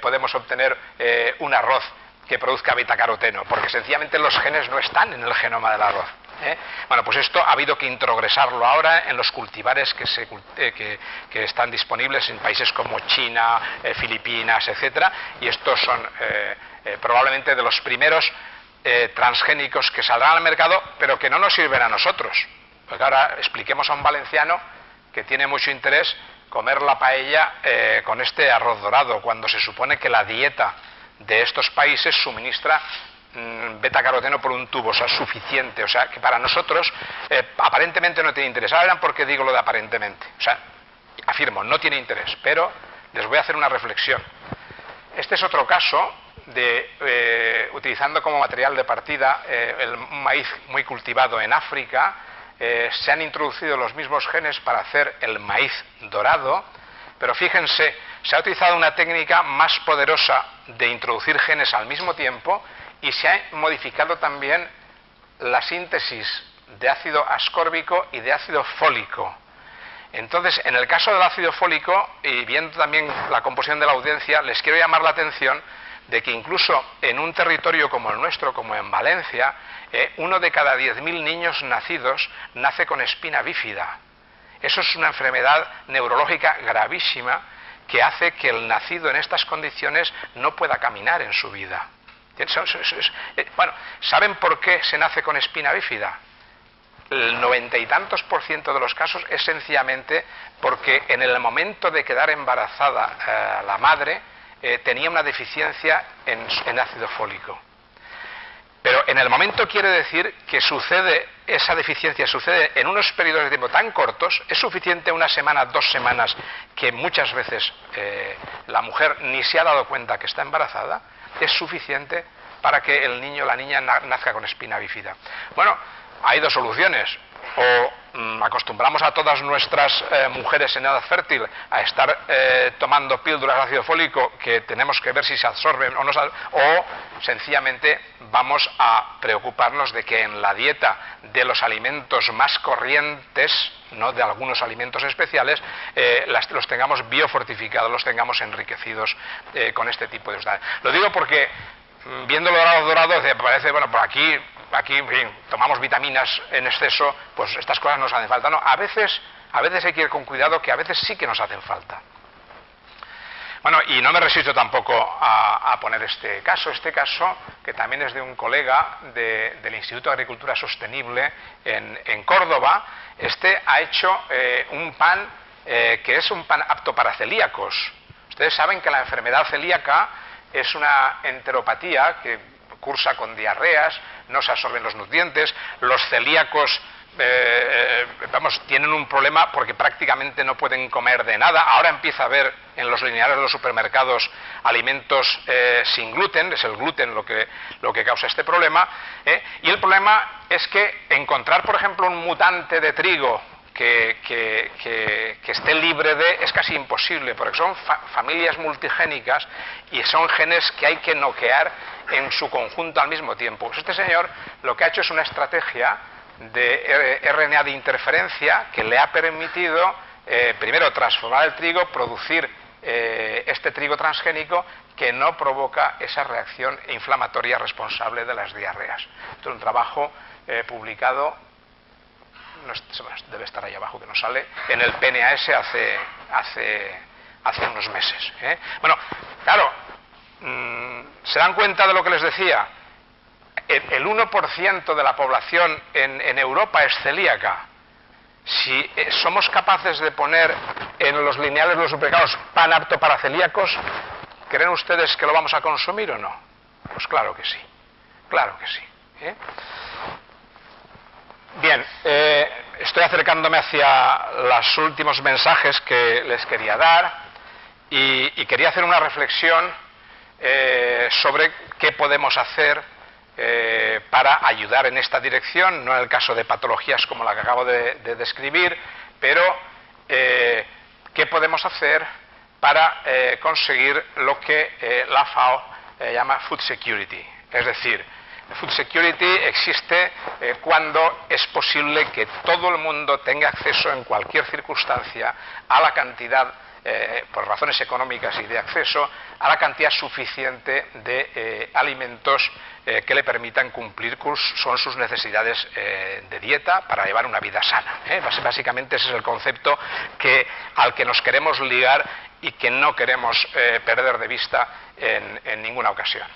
podemos obtener un arroz que produzca betacaroteno, porque sencillamente los genes no están en el genoma del arroz. Bueno, pues esto ha habido que introgresarlo ahora en los cultivares que están disponibles en países como China, Filipinas, etcétera, y estos son probablemente de los primeros transgénicos que saldrán al mercado, pero que no nos sirven a nosotros. Porque ahora expliquemos a un valenciano que tiene mucho interés comer la paella con este arroz dorado, cuando se supone que la dieta de estos países suministra betacaroteno por un tubo, o sea, suficiente, o sea, que para nosotros aparentemente no tiene interés. Ahora verán por qué digo lo de aparentemente, o sea, afirmo, no tiene interés, pero les voy a hacer una reflexión. Este es otro caso de, utilizando como material de partida el maíz muy cultivado en África, se han introducido los mismos genes para hacer el maíz dorado, pero fíjense, se ha utilizado una técnica más poderosa de introducir genes al mismo tiempo, y se ha modificado también la síntesis de ácido ascórbico y de ácido fólico. Entonces, en el caso del ácido fólico, y viendo también la composición de la audiencia, les quiero llamar la atención de que incluso en un territorio como el nuestro, como en Valencia, 1 de cada 10.000 niños nacidos nace con espina bífida. Eso es una enfermedad neurológica gravísima que hace que el nacido en estas condiciones no pueda caminar en su vida. Bueno, ¿saben por qué se nace con espina bífida? El 90 y tantos % de los casos es sencillamente porque en el momento de quedar embarazada la madre tenía una deficiencia en ácido fólico. Pero en el momento quiere decir que esa deficiencia sucede en unos periodos de tiempo tan cortos, es suficiente una semana, 2 semanas, que muchas veces la mujer ni se ha dado cuenta que está embarazada, es suficiente para que el niño o la niña nazca con espina bífida. Bueno, hay 2 soluciones. O acostumbramos a todas nuestras mujeres en edad fértil a estar tomando píldoras de ácido fólico que tenemos que ver si se absorben o no, o sencillamente vamos a preocuparnos de que en la dieta de los alimentos más corrientes, no de algunos alimentos especiales, los tengamos biofortificados, los tengamos enriquecidos con este tipo de sustancias. Lo digo porque viendo lo dorado parece, bueno, por aquí, en fin, tomamos vitaminas en exceso, pues estas cosas nos hacen falta. No, a veces hay que ir con cuidado, que a veces sí que nos hacen falta. Bueno, y no me resisto tampoco a poner este caso que también es de un colega del Instituto de Agricultura Sostenible en Córdoba. Este ha hecho un pan que es un pan apto para celíacos. Ustedes saben que la enfermedad celíaca es una enteropatía que cursa con diarreas, no se absorben los nutrientes, los celíacos tienen un problema porque prácticamente no pueden comer de nada. Ahora empieza a haber en los lineales de los supermercados alimentos sin gluten, es el gluten lo que causa este problema, y el problema es que encontrar, por ejemplo, un mutante de trigo que esté libre es casi imposible, porque son familias multigénicas y son genes que hay que noquear en su conjunto al mismo tiempo. Pues este señor lo que ha hecho es una estrategia de RNA de interferencia que le ha permitido primero transformar el trigo, producir este trigo transgénico que no provoca esa reacción inflamatoria responsable de las diarreas. Esto es un trabajo publicado, debe estar ahí abajo que no sale, en el PNAS hace unos meses. Bueno, claro, ¿se dan cuenta de lo que les decía? El 1% de la población en Europa es celíaca. Si somos capaces de poner en los lineales de los supermercados pan apto para celíacos, ¿creen ustedes que lo vamos a consumir o no? Pues claro que sí, claro que sí. Bien, estoy acercándome hacia los últimos mensajes que les quería dar y quería hacer una reflexión sobre qué podemos hacer para ayudar en esta dirección, no en el caso de patologías como la que acabo de describir, pero qué podemos hacer para conseguir lo que la FAO llama Food Security, es decir, Food Security existe cuando es posible que todo el mundo tenga acceso en cualquier circunstancia a la cantidad, por razones económicas y de acceso, a la cantidad suficiente de alimentos que le permitan cumplir con sus necesidades de dieta para llevar una vida sana. Básicamente ese es el concepto al que nos queremos ligar y que no queremos perder de vista en ninguna ocasión.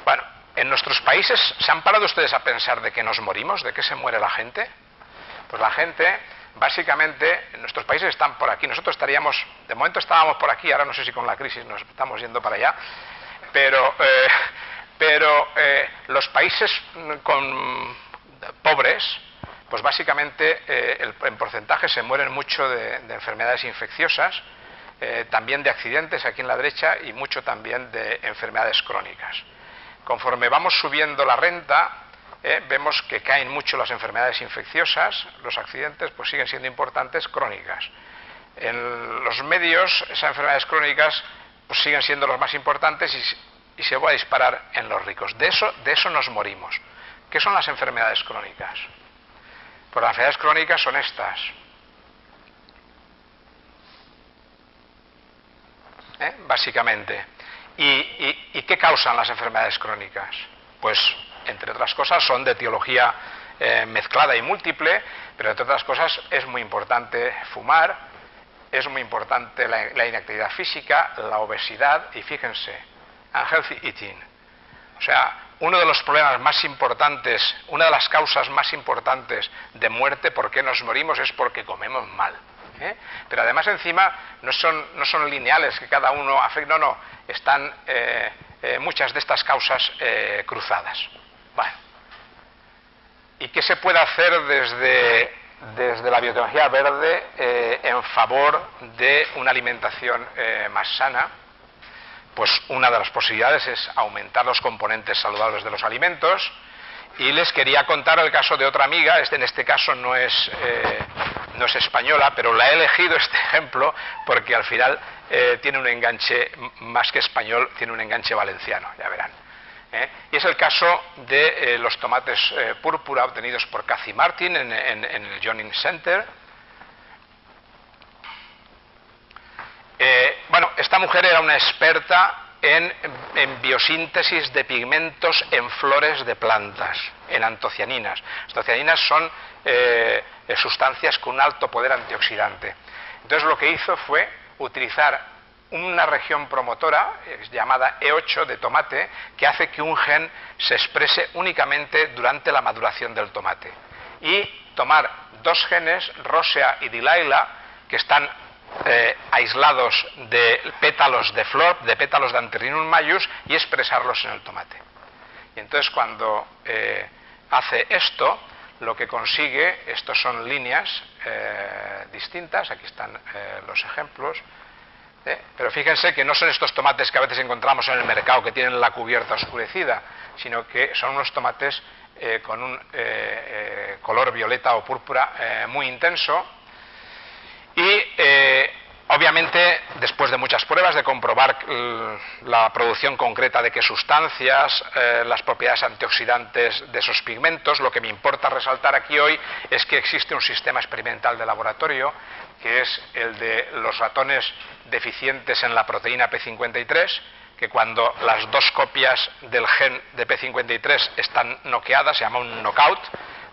Bueno, en nuestros países, ¿se han parado ustedes a pensar de que nos morimos? ¿De qué se muere la gente? Pues la gente, básicamente, en nuestros países están por aquí. Nosotros estaríamos, de momento estábamos por aquí, ahora no sé si con la crisis nos estamos yendo para allá, pero los países pobres, pues básicamente en porcentaje se mueren mucho de enfermedades infecciosas, también de accidentes aquí en la derecha y mucho también de enfermedades crónicas. Conforme vamos subiendo la renta, vemos que caen mucho las enfermedades infecciosas, los accidentes pues siguen siendo importantes, crónicas. En los medios, esas enfermedades crónicas pues siguen siendo los más importantes y se va a disparar en los ricos. De eso nos morimos. ¿Qué son las enfermedades crónicas? Pues las enfermedades crónicas son estas. Básicamente. ¿Y qué causan las enfermedades crónicas? Pues, entre otras cosas, son de etiología mezclada y múltiple, pero entre otras cosas es muy importante fumar, es muy importante la inactividad física, la obesidad y, fíjense, unhealthy eating. O sea, uno de los problemas más importantes, una de las causas más importantes de muerte, por qué nos morimos, es porque comemos mal. Pero además encima no son lineales que cada uno afecta, no, están muchas de estas causas cruzadas. Bueno. ¿Y qué se puede hacer desde la biotecnología verde en favor de una alimentación más sana? Pues una de las posibilidades es aumentar los componentes saludables de los alimentos. Y les quería contar el caso de otra amiga. En este caso no es española, pero la he elegido este ejemplo porque al final tiene un enganche, más que español, tiene un enganche valenciano, ya verán. Y es el caso de los tomates púrpura obtenidos por Cathy Martin en el Johning Center. Bueno, esta mujer era una experta en biosíntesis de pigmentos en flores de plantas, en antocianinas. Las antocianinas son sustancias con un alto poder antioxidante. Entonces lo que hizo fue utilizar una región promotora llamada E8 de tomate, que hace que un gen se exprese únicamente durante la maduración del tomate, y tomar dos genes, Rosea y Delilah, que están aislados de pétalos de flor, de pétalos de Antherinum maius, y expresarlos en el tomate. Y entonces cuando hace esto, lo que consigue, estos son líneas distintas, aquí están los ejemplos, pero fíjense que no son estos tomates que a veces encontramos en el mercado que tienen la cubierta oscurecida, sino que son unos tomates con un color violeta o púrpura muy intenso. Y obviamente, después de muchas pruebas de comprobar la producción concreta de qué sustancias, las propiedades antioxidantes de esos pigmentos, lo que me importa resaltar aquí hoy es que existe un sistema experimental de laboratorio, que es el de los ratones deficientes en la proteína P53, que cuando las dos copias del gen de P53 están noqueadas, se llama un knockout,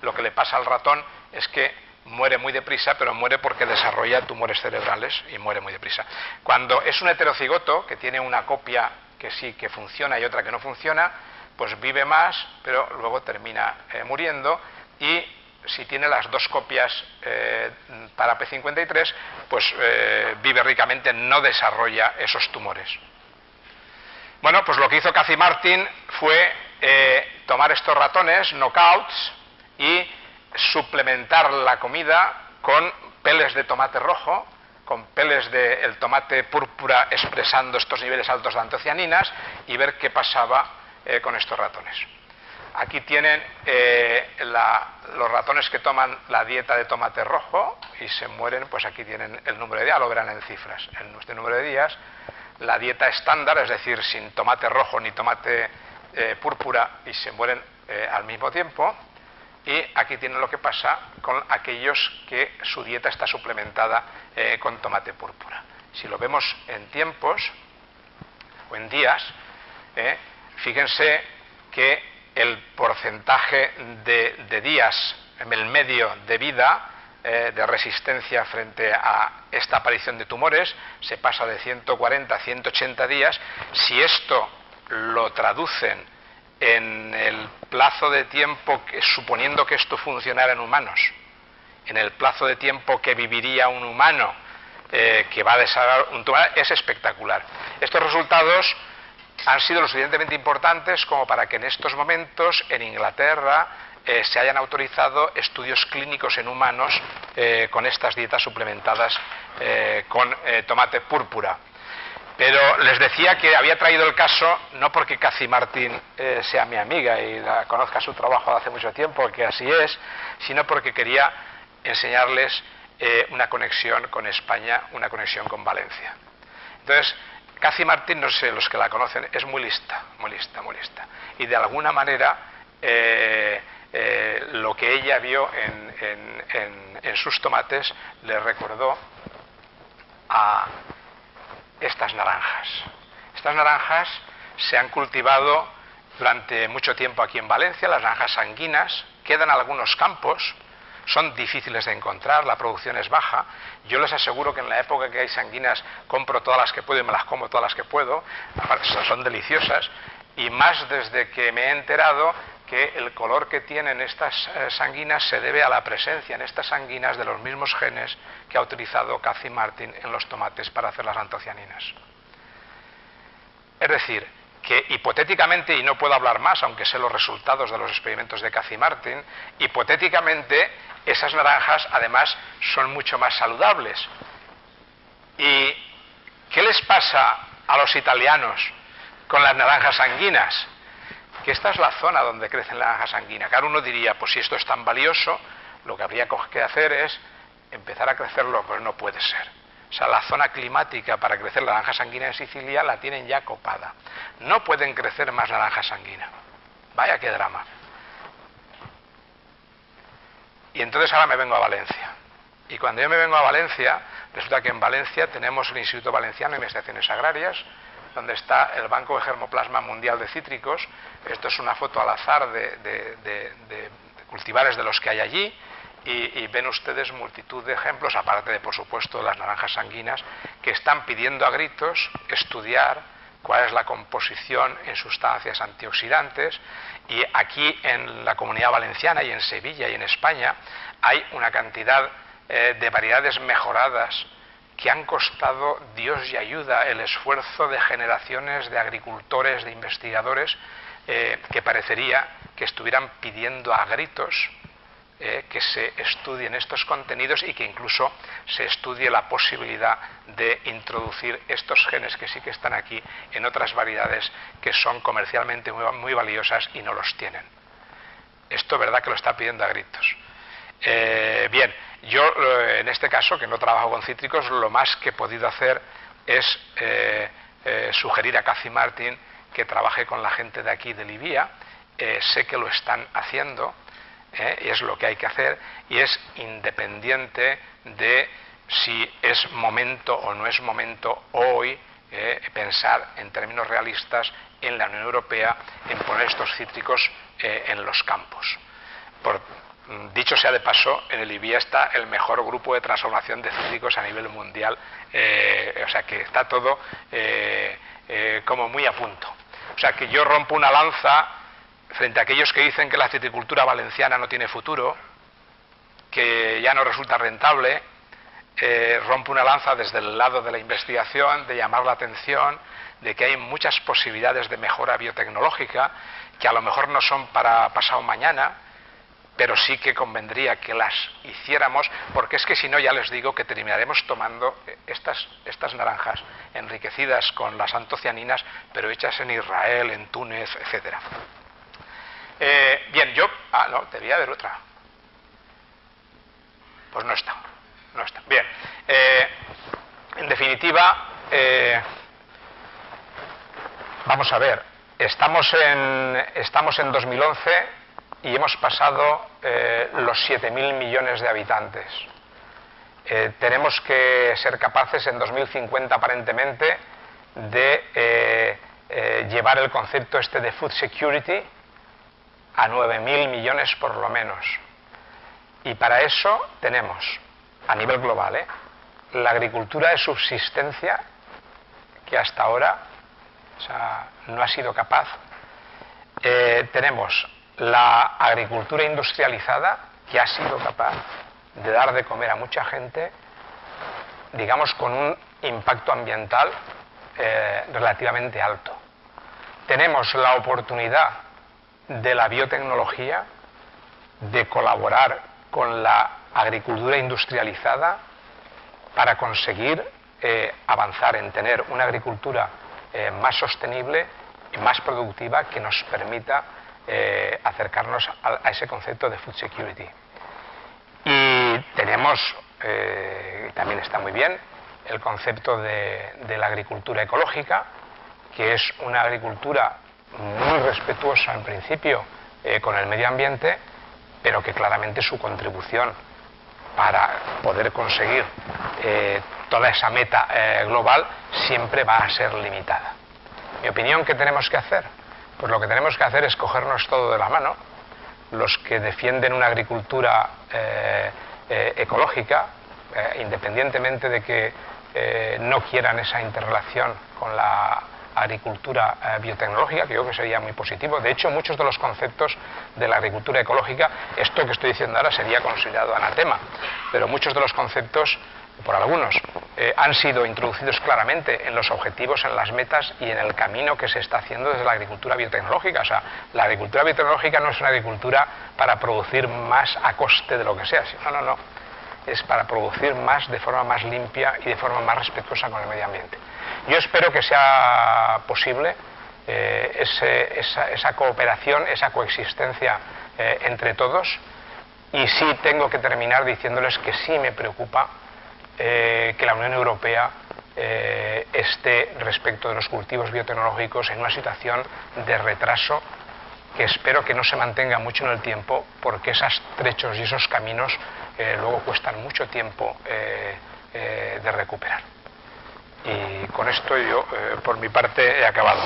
lo que le pasa al ratón es que muere muy deprisa, pero muere porque desarrolla tumores cerebrales y muere muy deprisa. Cuando es un heterocigoto, que tiene una copia que sí que funciona y otra que no funciona, pues vive más, pero luego termina muriendo, y si tiene las dos copias para P53, pues vive ricamente, no desarrolla esos tumores. Bueno, pues lo que hizo Cathy Martin fue tomar estos ratones, knockouts, y suplementar la comida con peles de tomate rojo, con peles del tomate púrpura expresando estos niveles altos de antocianinas, y ver qué pasaba con estos ratones. Aquí tienen los ratones que toman la dieta de tomate rojo y se mueren, pues aquí tienen el número de días, lo verán en cifras, en este número de días. La dieta estándar, es decir, sin tomate rojo ni tomate púrpura, y se mueren al mismo tiempo. Y aquí tienen lo que pasa con aquellos que su dieta está suplementada con tomate púrpura. Si lo vemos en tiempos o en días, fíjense que el porcentaje de días, el medio de vida, de resistencia frente a esta aparición de tumores, se pasa de 140 a 180 días. Si esto lo traducen en el plazo de tiempo, suponiendo que esto funcionara en humanos, en el plazo de tiempo que viviría un humano que va a desarrollar un tumor, es espectacular. Estos resultados han sido lo suficientemente importantes como para que en estos momentos en Inglaterra se hayan autorizado estudios clínicos en humanos con estas dietas suplementadas con tomate púrpura. Pero les decía que había traído el caso no porque Cathy Martin sea mi amiga y la conozca su trabajo de hace mucho tiempo, que así es, sino porque quería enseñarles una conexión con España, una conexión con Valencia. Entonces, Cathy Martin, no sé los que la conocen, es muy lista, muy lista, muy lista. Y de alguna manera lo que ella vio en sus tomates le recordó a estas naranjas. Estas naranjas se han cultivado durante mucho tiempo aquí en Valencia, las naranjas sanguinas, quedan algunos campos, son difíciles de encontrar, la producción es baja. Yo les aseguro que en la época que hay sanguinas compro todas las que puedo y me las como todas las que puedo, son deliciosas, y más desde que me he enterado que el color que tienen estas sanguinas se debe a la presencia en estas sanguinas de los mismos genes que ha utilizado Cathy Martin en los tomates para hacer las antocianinas. Es decir, que hipotéticamente, y no puedo hablar más, aunque sé los resultados de los experimentos de Cathy Martin, hipotéticamente esas naranjas además son mucho más saludables. ¿Y qué les pasa a los italianos con las naranjas sanguinas? Que esta es la zona donde crecen las naranjas sanguinas. Claro, uno diría, pues si esto es tan valioso, lo que habría que hacer es empezar a crecerlo, pero no puede ser. O sea, la zona climática para crecer la naranja sanguina en Sicilia la tienen ya copada. No pueden crecer más naranja sanguina. Vaya qué drama. Y entonces ahora me vengo a Valencia. Y cuando yo me vengo a Valencia, resulta que en Valencia tenemos el Instituto Valenciano de Investigaciones Agrarias, donde está el Banco de Germoplasma Mundial de Cítricos. Esto es una foto al azar de cultivares de los que hay allí. Y ven ustedes multitud de ejemplos, aparte de, por supuesto, las naranjas sanguinas, que están pidiendo a gritos estudiar cuál es la composición en sustancias antioxidantes. Y aquí en la Comunidad Valenciana y en Sevilla y en España hay una cantidad de variedades mejoradas que han costado Dios y ayuda el esfuerzo de generaciones de agricultores, de investigadores, que parecería que estuvieran pidiendo a gritos que se estudien estos contenidos y que incluso se estudie la posibilidad de introducir estos genes que sí que están aquí en otras variedades que son comercialmente muy valiosas y no los tienen. Esto, verdad, que lo está pidiendo a gritos. Bien, yo en este caso, que no trabajo con cítricos, lo más que he podido hacer es sugerir a Cathy Martin que trabaje con la gente de aquí de Libia. Sé que lo están haciendo. Y es lo que hay que hacer, y es independiente de si es momento o no es momento hoy pensar en términos realistas en la Unión Europea en poner estos cítricos en los campos. Dicho sea de paso, en el IBIA está el mejor grupo de transformación de cítricos a nivel mundial, o sea que está todo como muy a punto. O sea que yo rompo una lanza frente a aquellos que dicen que la citricultura valenciana no tiene futuro, que ya no resulta rentable. Rompe una lanza desde el lado de la investigación, de llamar la atención, de que hay muchas posibilidades de mejora biotecnológica, que a lo mejor no son para pasado mañana, pero sí que convendría que las hiciéramos, porque es que si no, ya les digo que terminaremos tomando estas naranjas enriquecidas con las antocianinas, pero hechas en Israel, en Túnez, etcétera. Bien, yo... no, debía haber otra. Pues no está. Bien. En definitiva, vamos a ver. Estamos en 2011 y hemos pasado los 7.000 millones de habitantes. Tenemos que ser capaces en 2050, aparentemente, de llevar el concepto de food security a 9.000 millones por lo menos. Y para eso tenemos, a nivel global, la agricultura de subsistencia, que hasta ahora no ha sido capaz. Tenemos la agricultura industrializada, que ha sido capaz de dar de comer a mucha gente, digamos, con un impacto ambiental relativamente alto. Tenemos la oportunidad de la biotecnología, de colaborar con la agricultura industrializada para conseguir avanzar en tener una agricultura más sostenible y más productiva que nos permita acercarnos a ese concepto de food security. Y tenemos, también está muy bien, el concepto de la agricultura ecológica, que es una agricultura muy respetuosa en principio con el medio ambiente, pero que claramente su contribución para poder conseguir toda esa meta global siempre va a ser limitada. Mi opinión, ¿qué tenemos que hacer? Pues lo que tenemos que hacer es cogernos todo de la mano, los que defienden una agricultura ecológica, independientemente de que no quieran esa interrelación con la agricultura biotecnológica, que yo creo que sería muy positivo. De hecho, muchos de los conceptos de la agricultura ecológica, esto que estoy diciendo ahora sería considerado anatema, pero muchos de los conceptos por algunos, han sido introducidos claramente en los objetivos, en las metas y en el camino que se está haciendo desde la agricultura biotecnológica. O sea, la agricultura biotecnológica no es una agricultura para producir más a coste de lo que sea. No. Es para producir más de forma más limpia y de forma más respetuosa con el medio ambiente. Yo espero que sea posible esa cooperación, esa coexistencia entre todos, y sí tengo que terminar diciéndoles que sí me preocupa que la Unión Europea esté, respecto de los cultivos biotecnológicos, en una situación de retraso que espero que no se mantenga mucho en el tiempo, porque esos trechos y esos caminos luego cuestan mucho tiempo de recuperar. Y con esto yo, por mi parte, he acabado.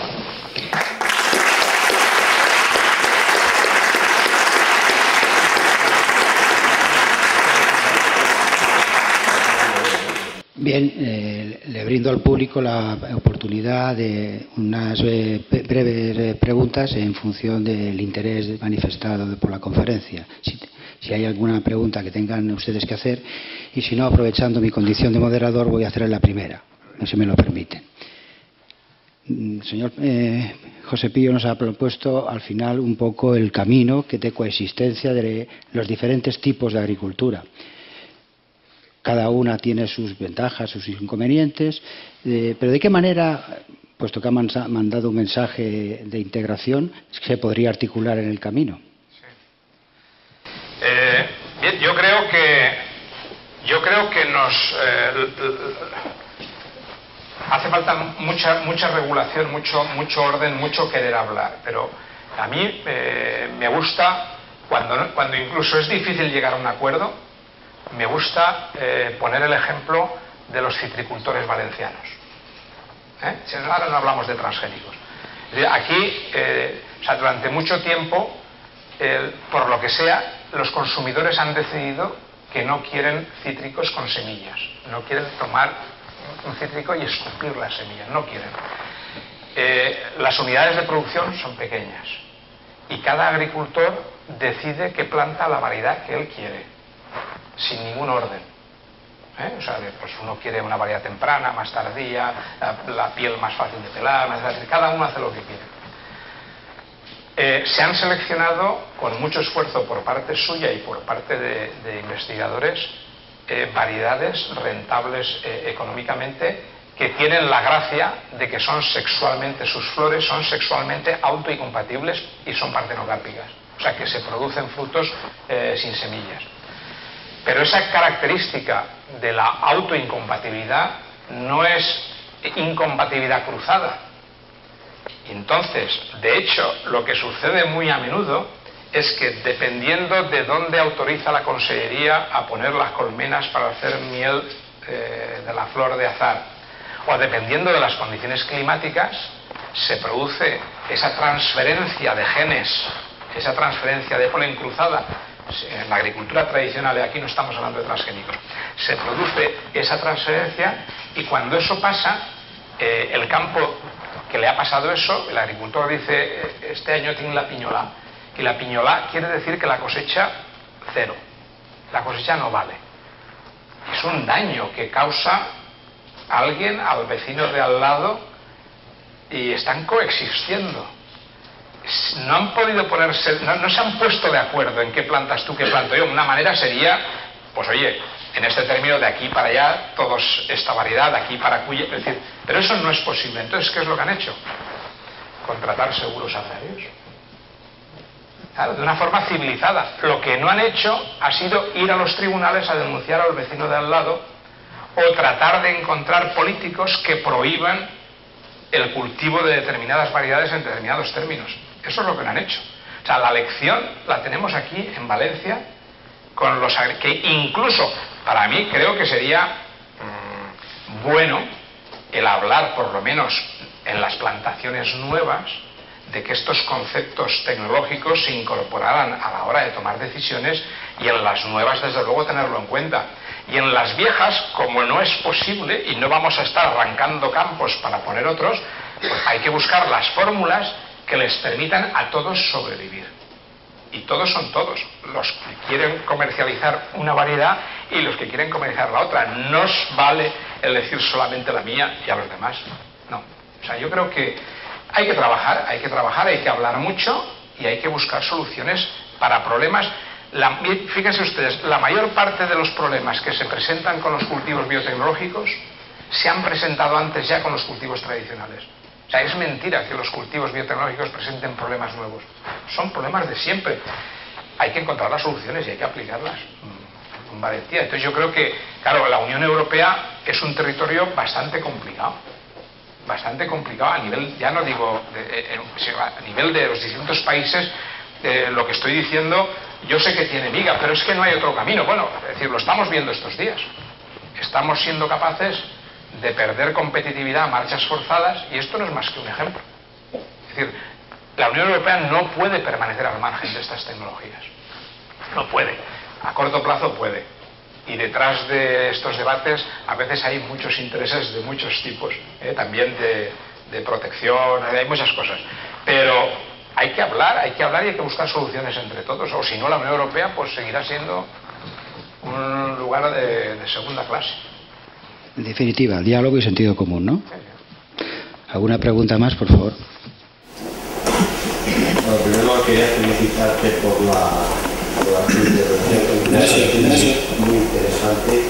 Bien, le brindo al público la oportunidad de unas breves preguntas en función del interés manifestado por la conferencia. Si hay alguna pregunta que tengan ustedes que hacer, y si no, aprovechando mi condición de moderador, voy a hacer la primera, si me lo permiten. Señor José Pío nos ha propuesto al final un poco el camino de coexistencia de los diferentes tipos de agricultura. Cada una tiene sus ventajas, sus inconvenientes, pero ¿de qué manera, puesto que ha mandado un mensaje de integración, se podría articular en el camino? Bien, yo creo que nos hace falta mucha regulación, mucho orden, mucho querer hablar, pero a mí me gusta cuando incluso es difícil llegar a un acuerdo. Me gusta poner el ejemplo de los citricultores valencianos. Ahora no hablamos de transgénicos. Aquí, durante mucho tiempo, por lo que sea, los consumidores han decidido que no quieren cítricos con semillas. No quieren tomar un cítrico y escupir las semillas. No quieren. Las unidades de producción son pequeñas. Y cada agricultor decide que planta la variedad que él quiere, sin ningún orden. O sea, pues uno quiere una variedad temprana, más tardía, la piel más fácil de pelar, cada uno hace lo que quiere. Se han seleccionado con mucho esfuerzo por parte suya y por parte de investigadores variedades rentables económicamente, que tienen la gracia de que son sexualmente, sus flores son sexualmente autoincompatibles y son partenocárpicas. O sea, que se producen frutos sin semillas. Pero esa característica de la autoincompatibilidad no es incompatibilidad cruzada. Entonces, de hecho, lo que sucede muy a menudo es que, dependiendo de dónde autoriza la Consellería a poner las colmenas para hacer miel de la flor de azar, o dependiendo de las condiciones climáticas, se produce esa transferencia de genes, esa transferencia de polen cruzada. En la agricultura tradicional, y aquí no estamos hablando de transgénicos, se produce esa transferencia, y cuando eso pasa, el campo que le ha pasado eso, el agricultor dice: este año tiene la piñolá, y la piñolá quiere decir que la cosecha cero, la cosecha no vale. Es un daño que causa a alguien, al vecino de al lado, y están coexistiendo. No han podido ponerse, no se han puesto de acuerdo en qué plantas tú, qué planto yo. Una manera sería, pues oye, en este término, de aquí para allá, todos esta variedad, de aquí para acuya, es decir, pero eso no es posible. Entonces, ¿qué es lo que han hecho? Contratar seguros agrarios. Claro, de una forma civilizada. Lo que no han hecho ha sido ir a los tribunales a denunciar al vecino de al lado, o tratar de encontrar políticos que prohíban el cultivo de determinadas variedades en determinados términos. Eso es lo que no han hecho. O sea, la lección la tenemos aquí en Valencia, con los que incluso para mí creo que sería bueno el hablar, por lo menos en las plantaciones nuevas, de que estos conceptos tecnológicos se incorporaran a la hora de tomar decisiones, y en las nuevas, desde luego, tenerlo en cuenta. Y en las viejas, como no es posible y no vamos a estar arrancando campos para poner otros, pues hay que buscar las fórmulas que les permitan a todos sobrevivir. Y todos son todos. Los que quieren comercializar una variedad y los que quieren comercializar la otra. No os vale el decir solamente la mía y a los demás. No. O sea, yo creo que hay que trabajar, hay que hablar mucho y hay que buscar soluciones para problemas. Fíjense ustedes, la mayor parte de los problemas que se presentan con los cultivos biotecnológicos se han presentado antes ya con los cultivos tradicionales. O sea, es mentira que los cultivos biotecnológicos presenten problemas nuevos. Son problemas de siempre. Hay que encontrar las soluciones y hay que aplicarlas con valentía. Entonces yo creo que, claro, la Unión Europea es un territorio bastante complicado. Bastante complicado a nivel, ya no digo, a nivel de los distintos países. Lo que estoy diciendo, yo sé que tiene miga, pero es que no hay otro camino. Bueno, es decir, lo estamos viendo estos días. Estamos siendo capaces de perder competitividad a marchas forzadas y esto no es más que un ejemplo. Es decir, la Unión Europea no puede permanecer al margen de estas tecnologías. No puede. A corto plazo puede. Y detrás de estos debates a veces hay muchos intereses de muchos tipos, también de protección, hay muchas cosas. Pero hay que hablar y hay que buscar soluciones entre todos. O si no, la Unión Europea pues seguirá siendo un lugar de segunda clase. En definitiva, diálogo y sentido común, ¿no? ¿Alguna pregunta más, por favor? Bueno, primero quería felicitarte por la intervención, muy interesante.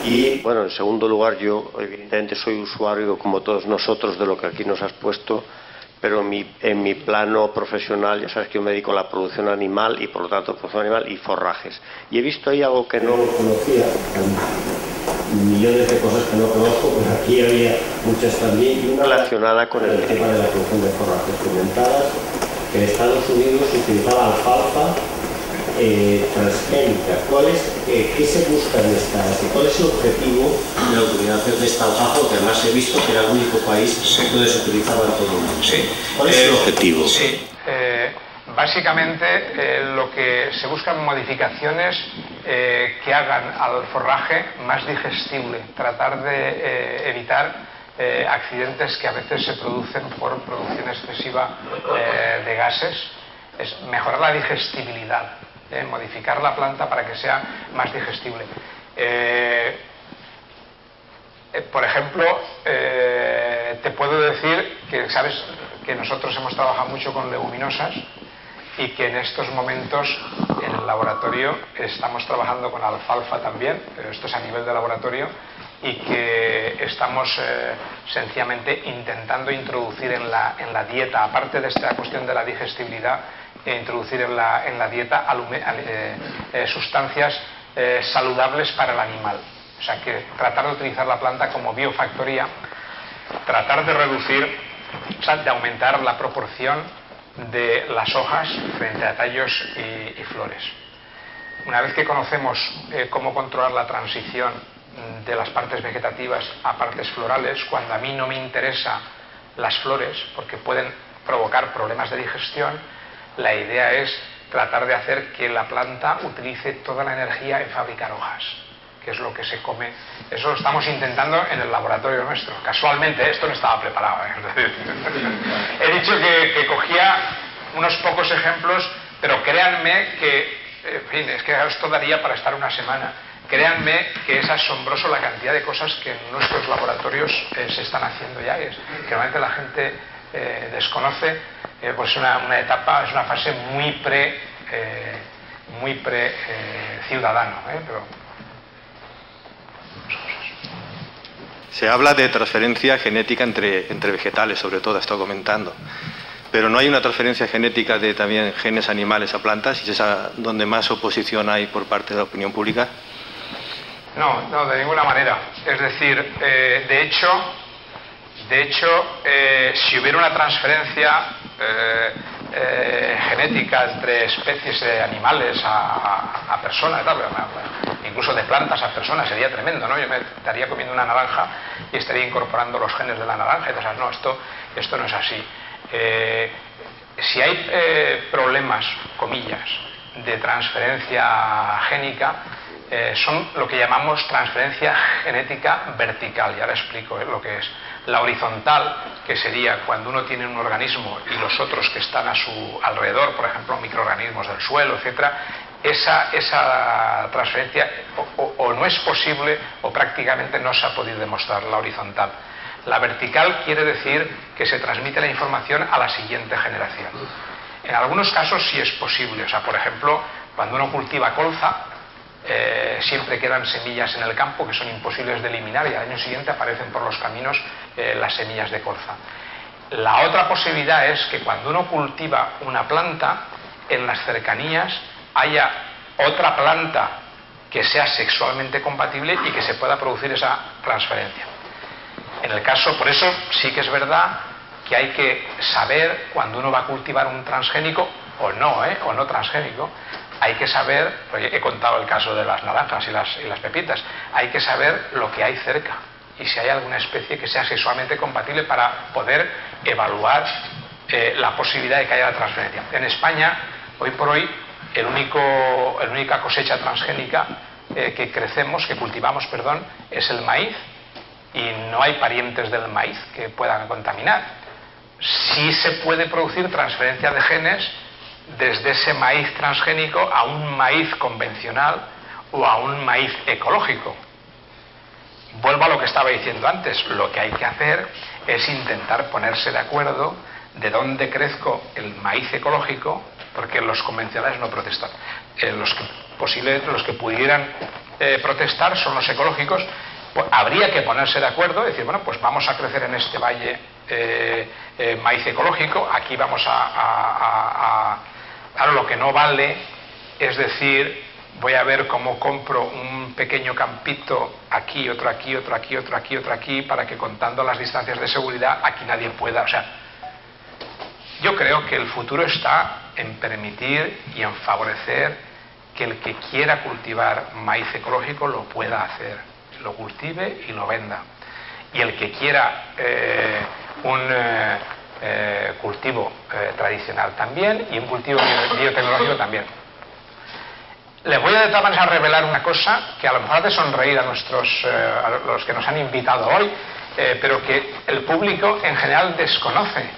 Y bueno, en segundo lugar, yo evidentemente soy usuario, como todos nosotros, de lo que aquí nos has puesto, pero en mi plano profesional, ya sabes que yo me dedico a la producción animal y por lo tanto producción animal y forrajes. Y he visto ahí algo que no conocía, millones de cosas que no conozco, pero aquí había muchas también, y una relacionada con el tema de la producción de forrajes. Comentadas que en Estados Unidos se utilizaba alfalfa transgénica. ¿Qué se busca en estas? ¿Cuál es el objetivo de la utilización de esta alfalfa? Que además he visto que era el único país donde se utilizaba en todo el mundo. Sí. ¿Cuál es el objetivo? Sí. Básicamente lo que se buscan modificaciones que hagan al forraje más digestible, tratar de evitar accidentes que a veces se producen por producción excesiva de gases, es mejorar la digestibilidad, modificar la planta para que sea más digestible. Por ejemplo, te puedo decir que sabes que nosotros hemos trabajado mucho con leguminosas y que en estos momentos en el laboratorio estamos trabajando con alfalfa también, pero esto es a nivel de laboratorio, y que estamos sencillamente intentando introducir en la dieta, aparte de esta cuestión de la digestibilidad, introducir en la dieta sustancias saludables para el animal. O sea, que tratar de utilizar la planta como biofactoría, tratar de reducir, o sea, de aumentar la proporción de las hojas frente a tallos y flores. Una vez que conocemos cómo controlar la transición de las partes vegetativas a partes florales, cuando a mí no me interesa las flores porque pueden provocar problemas de digestión, la idea es tratar de hacer que la planta utilice toda la energía en fabricar hojas, que es lo que se come. Eso lo estamos intentando en el laboratorio nuestro. Casualmente esto no estaba preparado, He dicho que cogía unos pocos ejemplos, pero créanme que, en fin, es que esto daría para estar una semana. Créanme que es asombroso la cantidad de cosas que en nuestros laboratorios se están haciendo ya, que normalmente la gente desconoce. Pues una etapa, es una fase muy pre ciudadano, pero se habla de transferencia genética entre vegetales, sobre todo, ha estado comentando. Pero no hay una transferencia genética de también genes animales a plantas, y es esa donde más oposición hay por parte de la opinión pública. No, de ninguna manera. Es decir, de hecho, si hubiera una transferencia genética entre especies de animales a personas, incluso de plantas a personas, sería tremendo, ¿no? Yo me estaría comiendo una naranja y estaría incorporando los genes de la naranja, entonces no, esto no es así. Si hay problemas, comillas, de transferencia génica, son lo que llamamos transferencia genética vertical, y ahora explico lo que es. La horizontal, que sería cuando uno tiene un organismo y los otros que están a su alrededor, por ejemplo, microorganismos del suelo, etcétera, esa transferencia o no es posible o prácticamente no se ha podido demostrar la horizontal. La vertical quiere decir que se transmite la información a la siguiente generación. En algunos casos sí es posible, o sea, por ejemplo, cuando uno cultiva colza, siempre quedan semillas en el campo que son imposibles de eliminar y al año siguiente aparecen por los caminos las semillas de colza. La otra posibilidad es que cuando uno cultiva una planta, en las cercanías haya otra planta que sea sexualmente compatible y que se pueda producir esa transferencia. En el caso, por eso sí que es verdad que hay que saber cuando uno va a cultivar un transgénico o no transgénico, hay que saber, he contado el caso de las naranjas y las pepitas, hay que saber lo que hay cerca y si hay alguna especie que sea sexualmente compatible para poder evaluar la posibilidad de que haya la transferencia. En España, hoy por hoy, la única cosecha transgénica que cultivamos, es el maíz, y no hay parientes del maíz que puedan contaminar. Sí se puede producir transferencia de genes desde ese maíz transgénico a un maíz convencional o a un maíz ecológico. Vuelvo a lo que estaba diciendo antes, lo que hay que hacer es intentar ponerse de acuerdo de dónde crezco el maíz ecológico, porque los convencionales no protestan. Los que pudieran protestar son los ecológicos. Pues habría que ponerse de acuerdo, decir, bueno, pues vamos a crecer en este valle maíz ecológico, aquí vamos ahora lo que no vale es decir, voy a ver cómo compro un pequeño campito aquí, otro aquí, otro aquí, otro aquí, otro aquí, para que contando las distancias de seguridad aquí nadie pueda, o sea, yo creo que el futuro está en permitir y en favorecer que el que quiera cultivar maíz ecológico lo pueda hacer, lo cultive y lo venda. Y el que quiera un cultivo tradicional también y un cultivo biotecnológico también. Les voy de todas maneras a revelar una cosa que a lo mejor hace sonreír a los que nos han invitado hoy, pero que el público en general desconoce.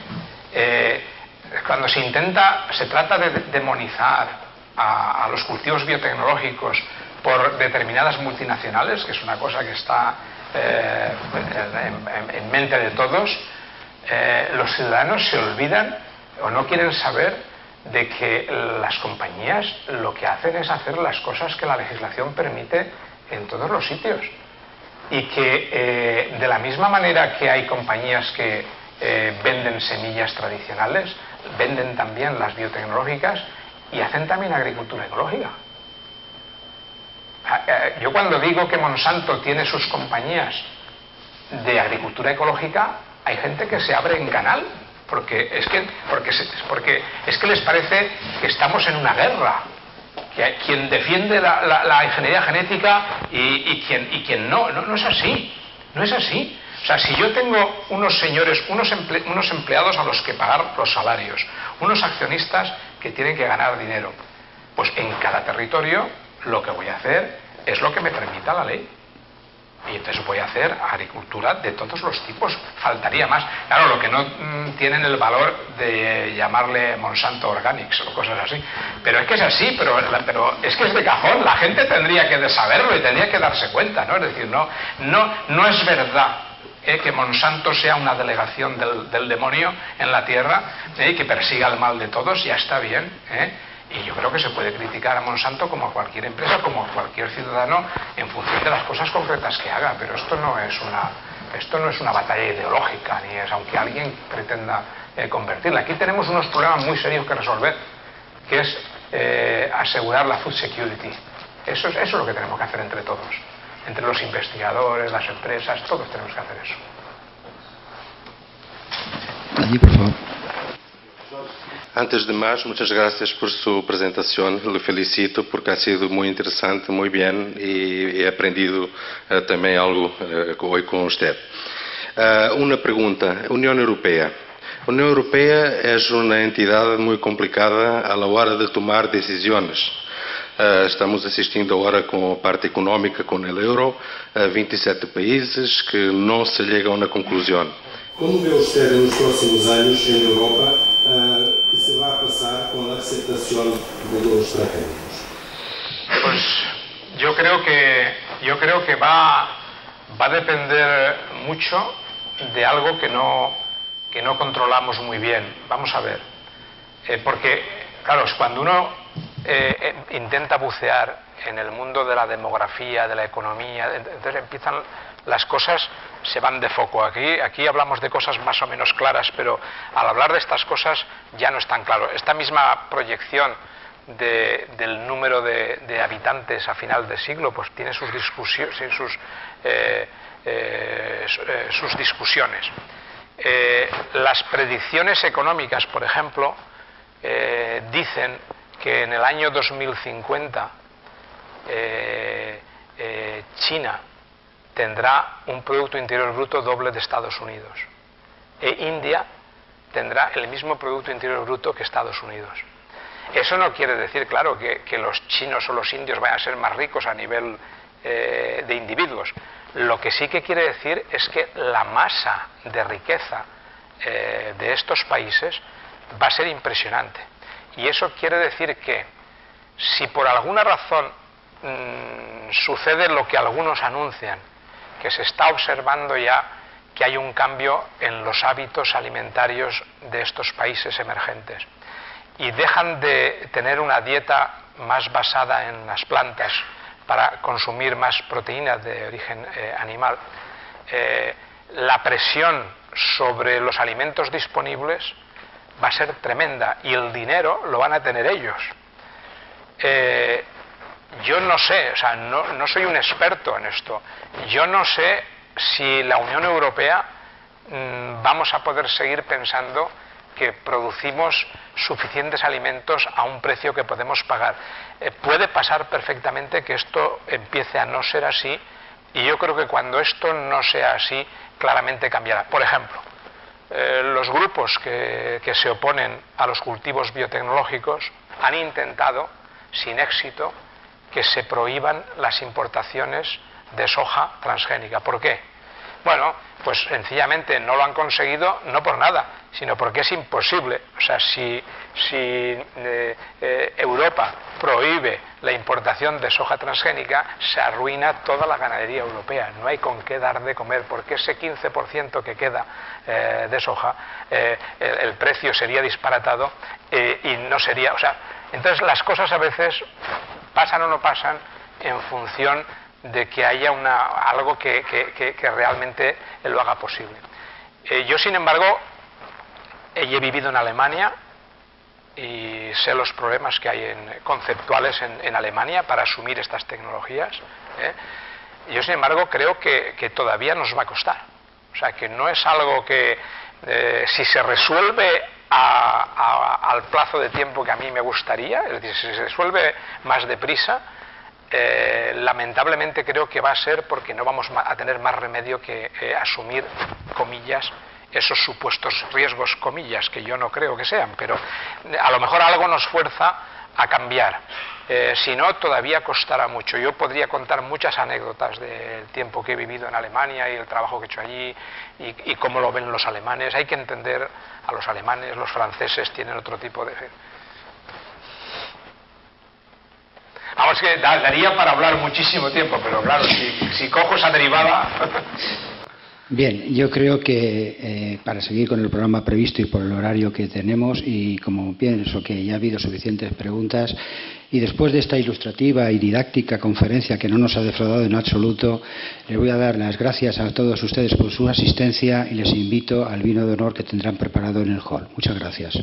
Cuando se trata de demonizar a los cultivos biotecnológicos por determinadas multinacionales, que es una cosa que está en mente de todos, los ciudadanos se olvidan o no quieren saber de que las compañías lo que hacen es hacer las cosas que la legislación permite en todos los sitios y que de la misma manera que hay compañías que venden semillas tradicionales, venden también las biotecnológicas y hacen también agricultura ecológica. Yo cuando digo que Monsanto tiene sus compañías de agricultura ecológica, hay gente que se abre en canal porque es que les parece que estamos en una guerra, que quien defiende la ingeniería genética y quien no es así, no es así. O sea, si yo tengo unos señores, unos empleados a los que pagar los salarios, unos accionistas que tienen que ganar dinero, pues en cada territorio lo que voy a hacer es lo que me permita la ley. Y entonces voy a hacer agricultura de todos los tipos, faltaría más. Claro, lo que no tienen el valor de llamarle Monsanto Organics o cosas así. Pero es que es así, pero es que es de cajón, la gente tendría que saberlo y tendría que darse cuenta, ¿no? Es decir, no es verdad que Monsanto sea una delegación del demonio en la tierra y que persiga el mal de todos, ya está bien, y yo creo que se puede criticar a Monsanto como a cualquier empresa, como a cualquier ciudadano en función de las cosas concretas que haga, pero esto no es una batalla ideológica, ni es aunque alguien pretenda convertirla. Aquí tenemos unos problemas muy serios que resolver, que es asegurar la food security. Eso es lo que tenemos que hacer entre todos, entre los investigadores, las empresas, todos tenemos que hacer eso. Allí, por favor. Antes de más, muchas gracias por su presentación. Le felicito porque ha sido muy interesante, muy bien y he aprendido también algo hoy con usted. Una pregunta. Unión Europea. La Unión Europea es una entidad muy complicada a la hora de tomar decisiones. Estamos asistindo ahora com a parte económica com o euro, 27 países que não se chegam a uma conclusão. Como vê você nos próximos anos na Europa que se vai passar com a aceitação de los extranjeros? Yo creo que va a depender mucho de algo que no controlamos muy bien. Vamos a ver. Porque, claro, es cuando uno intenta bucear en el mundo de la demografía, de la economía, entonces empiezan las cosas, se van de foco. Aquí hablamos de cosas más o menos claras, pero al hablar de estas cosas ya no es tan claro. Esta misma proyección del número de habitantes a final de siglo pues tiene sus discusiones. Las predicciones económicas, por ejemplo, dicen que en el año 2050 China tendrá un Producto Interior Bruto doble de Estados Unidos e India tendrá el mismo Producto Interior Bruto que Estados Unidos. Eso no quiere decir, claro, que los chinos o los indios vayan a ser más ricos a nivel de individuos. Lo que sí que quiere decir es que la masa de riqueza de estos países va a ser impresionante. Y eso quiere decir que si por alguna razón sucede lo que algunos anuncian, que se está observando ya que hay un cambio en los hábitos alimentarios de estos países emergentes y dejan de tener una dieta más basada en las plantas para consumir más proteínas de origen animal, la presión sobre los alimentos disponibles va a ser tremenda y el dinero lo van a tener ellos. Yo no sé, o sea, no soy un experto en esto. Yo no sé si la Unión Europea vamos a poder seguir pensando que producimos suficientes alimentos a un precio que podemos pagar. Puede pasar perfectamente que esto empiece a no ser así y yo creo que cuando esto no sea así, claramente cambiará. Por ejemplo, los grupos que se oponen a los cultivos biotecnológicos han intentado, sin éxito, que se prohíban las importaciones de soja transgénica. ¿Por qué? Bueno, pues sencillamente no lo han conseguido, no por nada, sino porque es imposible. O sea, si Europa prohíbe la importación de soja transgénica, se arruina toda la ganadería europea. No hay con qué dar de comer, porque ese 15% que queda de soja, el precio sería disparatado y no sería... O sea, entonces las cosas a veces pasan o no pasan en función de que haya algo que realmente lo haga posible. Yo, sin embargo, he vivido en Alemania y sé los problemas que hay conceptuales en Alemania para asumir estas tecnologías. Yo, sin embargo, creo que todavía nos va a costar. O sea, que no es algo que, si se resuelve al plazo de tiempo que a mí me gustaría, es decir, si se resuelve más deprisa, lamentablemente creo que va a ser porque no vamos a tener más remedio que asumir, comillas, esos supuestos riesgos, comillas, que yo no creo que sean, pero a lo mejor algo nos fuerza a cambiar. Si no, todavía costará mucho. Yo podría contar muchas anécdotas del tiempo que he vivido en Alemania y el trabajo que he hecho allí y cómo lo ven los alemanes. Hay que entender a los alemanes, los franceses tienen otro tipo de... Vamos, que daría para hablar muchísimo tiempo, pero claro, si cojo esa derivada... Bien, yo creo que para seguir con el programa previsto y por el horario que tenemos, y como pienso que ya ha habido suficientes preguntas, y después de esta ilustrativa y didáctica conferencia que no nos ha defraudado en absoluto, les voy a dar las gracias a todos ustedes por su asistencia y les invito al vino de honor que tendrán preparado en el hall. Muchas gracias.